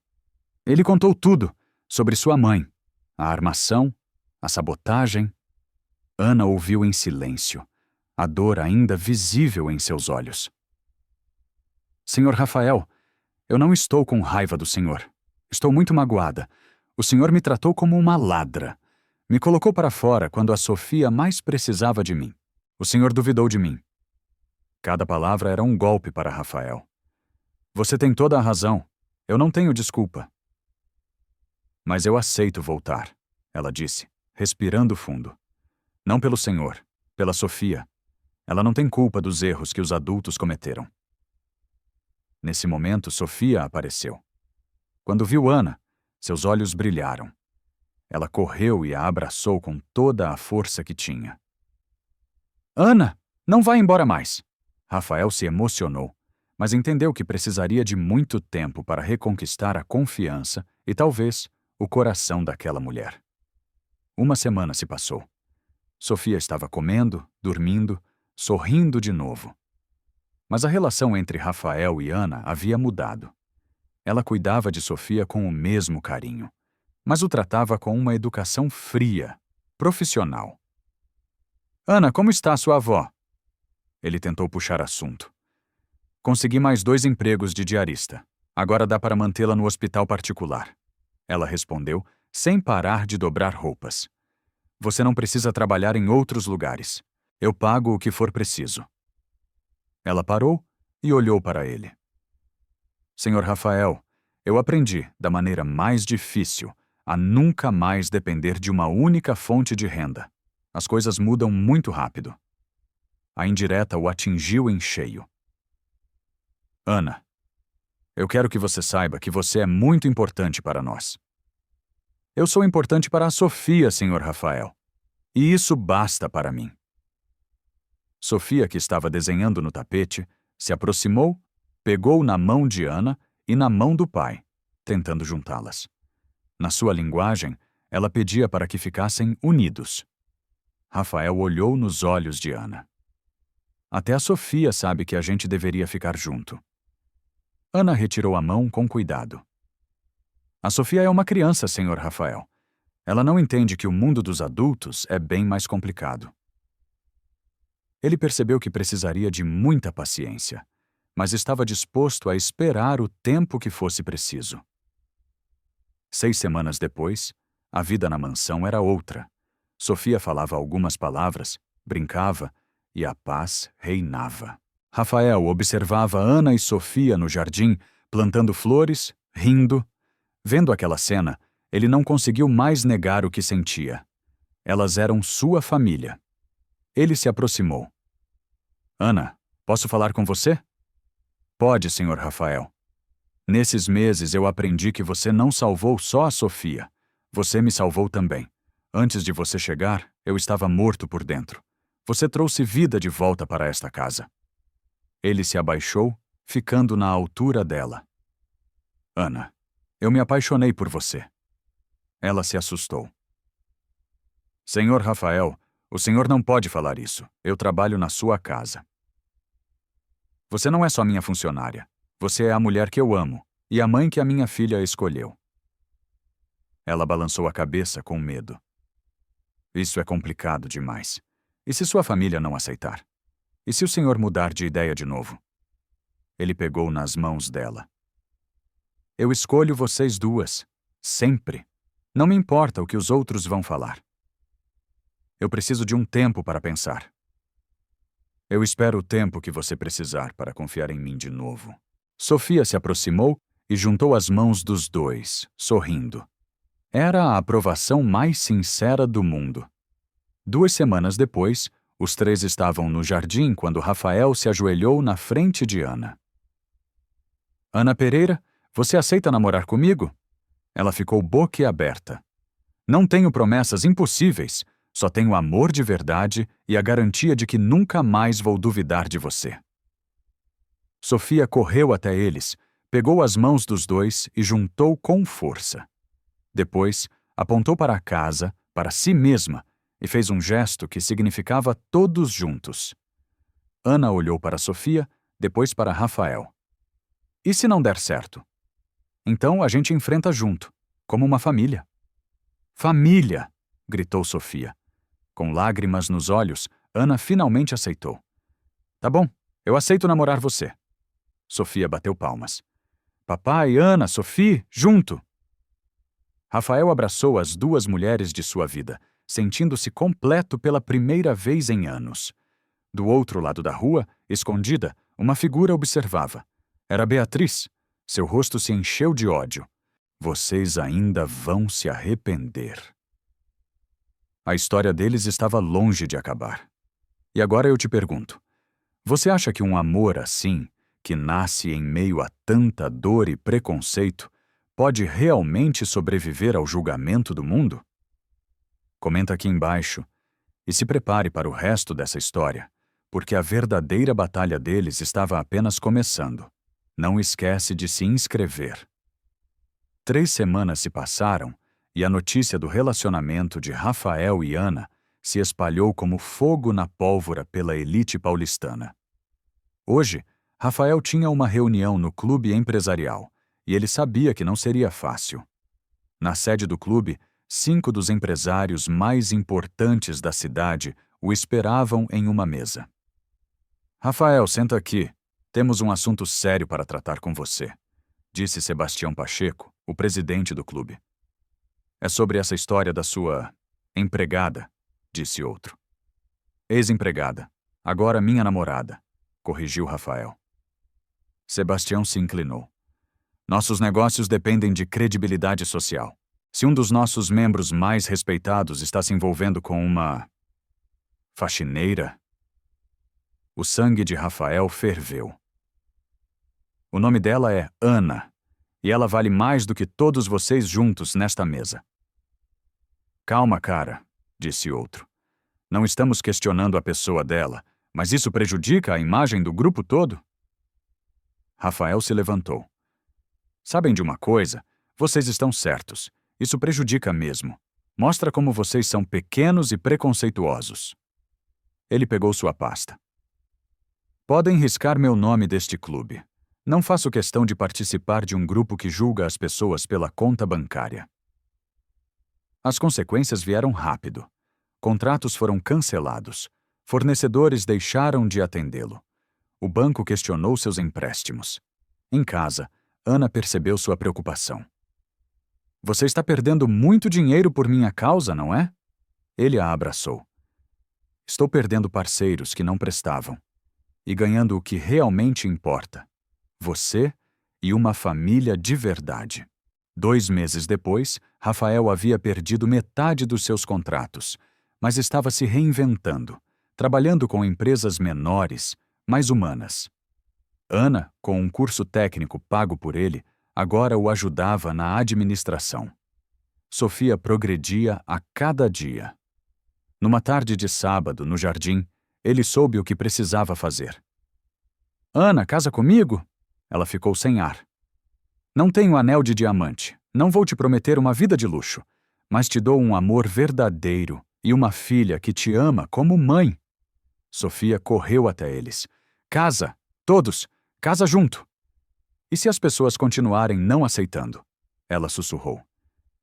Ele contou tudo, sobre sua mãe, a armação, a sabotagem. Ana ouviu em silêncio, a dor ainda visível em seus olhos. Senhor Rafael, eu não estou com raiva do senhor. Estou muito magoada. O senhor me tratou como uma ladra. Me colocou para fora quando a Sofia mais precisava de mim. O senhor duvidou de mim. Cada palavra era um golpe para Rafael. Você tem toda a razão. Eu não tenho desculpa. Mas eu aceito voltar, ela disse, respirando fundo. Não pelo senhor, pela Sofia. Ela não tem culpa dos erros que os adultos cometeram. Nesse momento, Sofia apareceu. Quando viu Ana, seus olhos brilharam. Ela correu e a abraçou com toda a força que tinha. Ana, não vá embora mais! Rafael se emocionou, mas entendeu que precisaria de muito tempo para reconquistar a confiança e, talvez, o coração daquela mulher. 1 semana se passou. Sofia estava comendo, dormindo, sorrindo de novo. Mas a relação entre Rafael e Ana havia mudado. Ela cuidava de Sofia com o mesmo carinho, mas o tratava com uma educação fria, profissional. Ana, como está sua avó? Ele tentou puxar assunto. Consegui mais 2 empregos de diarista. Agora dá para mantê-la no hospital particular. Ela respondeu, sem parar de dobrar roupas. Você não precisa trabalhar em outros lugares. Eu pago o que for preciso. Ela parou e olhou para ele. Senhor Rafael, eu aprendi, da maneira mais difícil, a nunca mais depender de uma única fonte de renda. As coisas mudam muito rápido. A indireta o atingiu em cheio. Ana, eu quero que você saiba que você é muito importante para nós. Eu sou importante para a Sofia, senhor Rafael. E isso basta para mim. Sofia, que estava desenhando no tapete, se aproximou, pegou na mão de Ana e na mão do pai, tentando juntá-las. Na sua linguagem, ela pedia para que ficassem unidos. Rafael olhou nos olhos de Ana. Até a Sofia sabe que a gente deveria ficar junto. Ana retirou a mão com cuidado. A Sofia é uma criança, senhor Rafael. Ela não entende que o mundo dos adultos é bem mais complicado. Ele percebeu que precisaria de muita paciência, mas estava disposto a esperar o tempo que fosse preciso. 6 semanas depois, a vida na mansão era outra. Sofia falava algumas palavras, brincava, e a paz reinava. Rafael observava Ana e Sofia no jardim, plantando flores, rindo. Vendo aquela cena, ele não conseguiu mais negar o que sentia. Elas eram sua família. Ele se aproximou. Ana, posso falar com você? Pode, senhor Rafael. Nesses meses eu aprendi que você não salvou só a Sofia. Você me salvou também. Antes de você chegar, eu estava morto por dentro. Você trouxe vida de volta para esta casa. Ele se abaixou, ficando na altura dela. Ana, eu me apaixonei por você. Ela se assustou. Senhor Rafael, o senhor não pode falar isso. Eu trabalho na sua casa. Você não é só minha funcionária. Você é a mulher que eu amo e a mãe que a minha filha escolheu. Ela balançou a cabeça com medo. Isso é complicado demais. E se sua família não aceitar? E se o senhor mudar de ideia de novo? Ele pegou nas mãos dela. Eu escolho vocês duas, sempre. Não me importa o que os outros vão falar. Eu preciso de um tempo para pensar. Eu espero o tempo que você precisar para confiar em mim de novo. Sofia se aproximou e juntou as mãos dos dois, sorrindo. Era a aprovação mais sincera do mundo. 2 semanas depois, os três estavam no jardim quando Rafael se ajoelhou na frente de Ana. Ana Pereira, você aceita namorar comigo? Ela ficou boquiaberta. Não tenho promessas impossíveis, só tenho amor de verdade e a garantia de que nunca mais vou duvidar de você. Sofia correu até eles, pegou as mãos dos dois e juntou com força. Depois, apontou para a casa, para si mesma, e fez um gesto que significava todos juntos. Ana olhou para Sofia, depois para Rafael. E se não der certo? Então a gente enfrenta junto, como uma família. Família! Gritou Sofia. Com lágrimas nos olhos, Ana finalmente aceitou. Tá bom, eu aceito namorar você. Sofia bateu palmas. Papai, Ana, Sofia, junto! Rafael abraçou as 2 mulheres de sua vida, sentindo-se completo pela primeira vez em anos. Do outro lado da rua, escondida, uma figura observava. Era Beatriz. Seu rosto se encheu de ódio. Vocês ainda vão se arrepender. A história deles estava longe de acabar. E agora eu te pergunto, você acha que um amor assim, que nasce em meio a tanta dor e preconceito, pode realmente sobreviver ao julgamento do mundo? Comenta aqui embaixo e se prepare para o resto dessa história, porque a verdadeira batalha deles estava apenas começando. Não esquece de se inscrever. 3 semanas se passaram e a notícia do relacionamento de Rafael e Ana se espalhou como fogo na pólvora pela elite paulistana. Hoje, Rafael tinha uma reunião no clube empresarial e ele sabia que não seria fácil. Na sede do clube, 5 dos empresários mais importantes da cidade o esperavam em uma mesa. Rafael, senta aqui. Temos um assunto sério para tratar com você, disse Sebastião Pacheco, o presidente do clube. É sobre essa história da sua empregada, disse outro. Ex-empregada, agora minha namorada, corrigiu Rafael. Sebastião se inclinou. Nossos negócios dependem de credibilidade social. Se um dos nossos membros mais respeitados está se envolvendo com uma faxineira, o sangue de Rafael ferveu. O nome dela é Ana, e ela vale mais do que todos vocês juntos nesta mesa. Calma, cara, disse outro. Não estamos questionando a pessoa dela, mas isso prejudica a imagem do grupo todo? Rafael se levantou. Sabem de uma coisa? Vocês estão certos. Isso prejudica mesmo. Mostra como vocês são pequenos e preconceituosos. Ele pegou sua pasta. Podem riscar meu nome deste clube. Não faço questão de participar de um grupo que julga as pessoas pela conta bancária. As consequências vieram rápido. Contratos foram cancelados. Fornecedores deixaram de atendê-lo. O banco questionou seus empréstimos. Em casa, Ana percebeu sua preocupação. Você está perdendo muito dinheiro por minha causa, não é? Ele a abraçou. Estou perdendo parceiros que não prestavam e ganhando o que realmente importa. Você e uma família de verdade. 2 meses depois, Rafael havia perdido metade dos seus contratos, mas estava se reinventando, trabalhando com empresas menores, mais humanas. Ana, com um curso técnico pago por ele, agora o ajudava na administração. Sofia progredia a cada dia. Numa tarde de sábado, no jardim, ele soube o que precisava fazer. Ana, casa comigo? Ela ficou sem ar. Não tenho anel de diamante, não vou te prometer uma vida de luxo, mas te dou um amor verdadeiro e uma filha que te ama como mãe. Sofia correu até eles. Casa, todos, casa junto. E se as pessoas continuarem não aceitando? Ela sussurrou.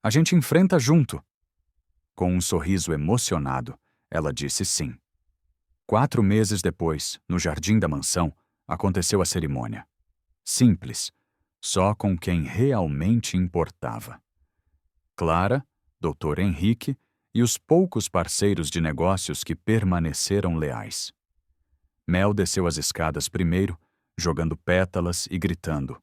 A gente enfrenta junto. Com um sorriso emocionado, ela disse sim. 4 meses depois, no jardim da mansão, aconteceu a cerimônia. Simples, só com quem realmente importava. Clara, Dr. Henrique e os poucos parceiros de negócios que permaneceram leais. Mel desceu as escadas primeiro, jogando pétalas e gritando: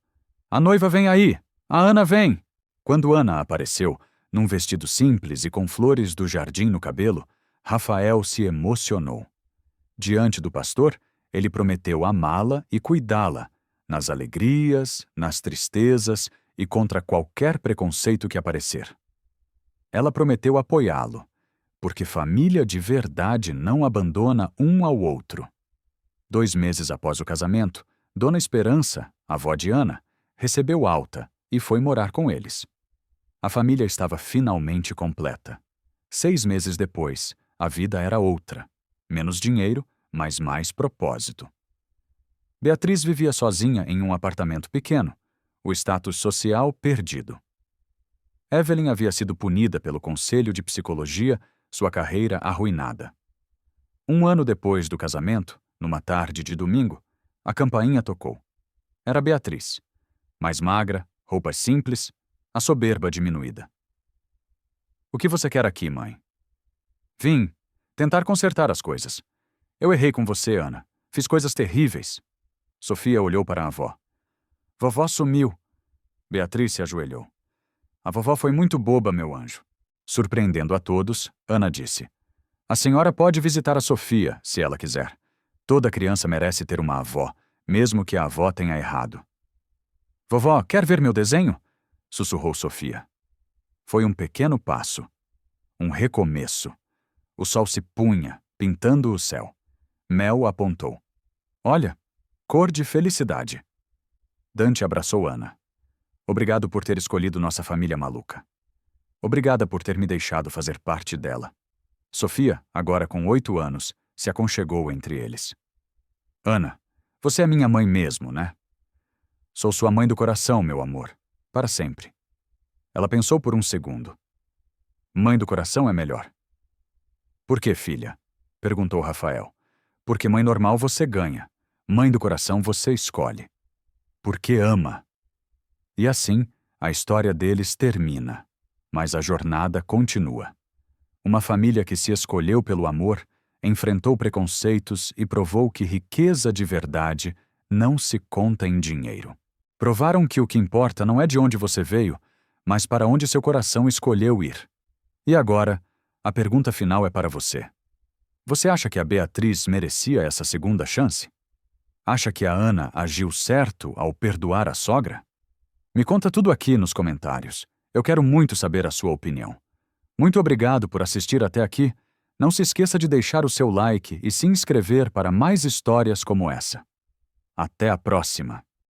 A noiva vem aí! A Ana vem! Quando Ana apareceu, num vestido simples e com flores do jardim no cabelo, Rafael se emocionou. Diante do pastor, ele prometeu amá-la e cuidá-la, nas alegrias, nas tristezas e contra qualquer preconceito que aparecer. Ela prometeu apoiá-lo, porque família de verdade não abandona um ao outro. 2 meses após o casamento, Dona Esperança, avó de Ana, recebeu alta e foi morar com eles. A família estava finalmente completa. 6 meses depois, a vida era outra. Menos dinheiro, mas mais propósito. Beatriz vivia sozinha em um apartamento pequeno, o status social perdido. Evelyn havia sido punida pelo Conselho de Psicologia, sua carreira arruinada. 1 ano depois do casamento, numa tarde de domingo, a campainha tocou. Era Beatriz. Mais magra, roupas simples, a soberba diminuída. O que você quer aqui, mãe? Vim tentar consertar as coisas. Eu errei com você, Ana. Fiz coisas terríveis. Sofia olhou para a avó. Vovó sumiu. Beatriz se ajoelhou. A vovó foi muito boba, meu anjo. Surpreendendo a todos, Ana disse: A senhora pode visitar a Sofia, se ela quiser. Toda criança merece ter uma avó, mesmo que a avó tenha errado. Vovó, quer ver meu desenho? Sussurrou Sofia. Foi um pequeno passo. Um recomeço. O sol se punha, pintando o céu. Mel apontou. Olha, cor de felicidade. Dante abraçou Ana. Obrigado por ter escolhido nossa família maluca. Obrigada por ter me deixado fazer parte dela. Sofia, agora com 8 anos, se aconchegou entre eles. Ana, você é minha mãe mesmo, né? Sou sua mãe do coração, meu amor. Para sempre. Ela pensou por um segundo. Mãe do coração é melhor. Por que, filha? Perguntou Rafael. Porque mãe normal você ganha. Mãe do coração você escolhe. Porque ama. E assim, a história deles termina. Mas a jornada continua. Uma família que se escolheu pelo amor, enfrentou preconceitos e provou que riqueza de verdade não se conta em dinheiro. Provaram que o que importa não é de onde você veio, mas para onde seu coração escolheu ir. E agora, a pergunta final é para você. Você acha que a Beatriz merecia essa segunda chance? Acha que a Ana agiu certo ao perdoar a sogra? Me conta tudo aqui nos comentários. Eu quero muito saber a sua opinião. Muito obrigado por assistir até aqui. Não se esqueça de deixar o seu like e se inscrever para mais histórias como essa. Até a próxima!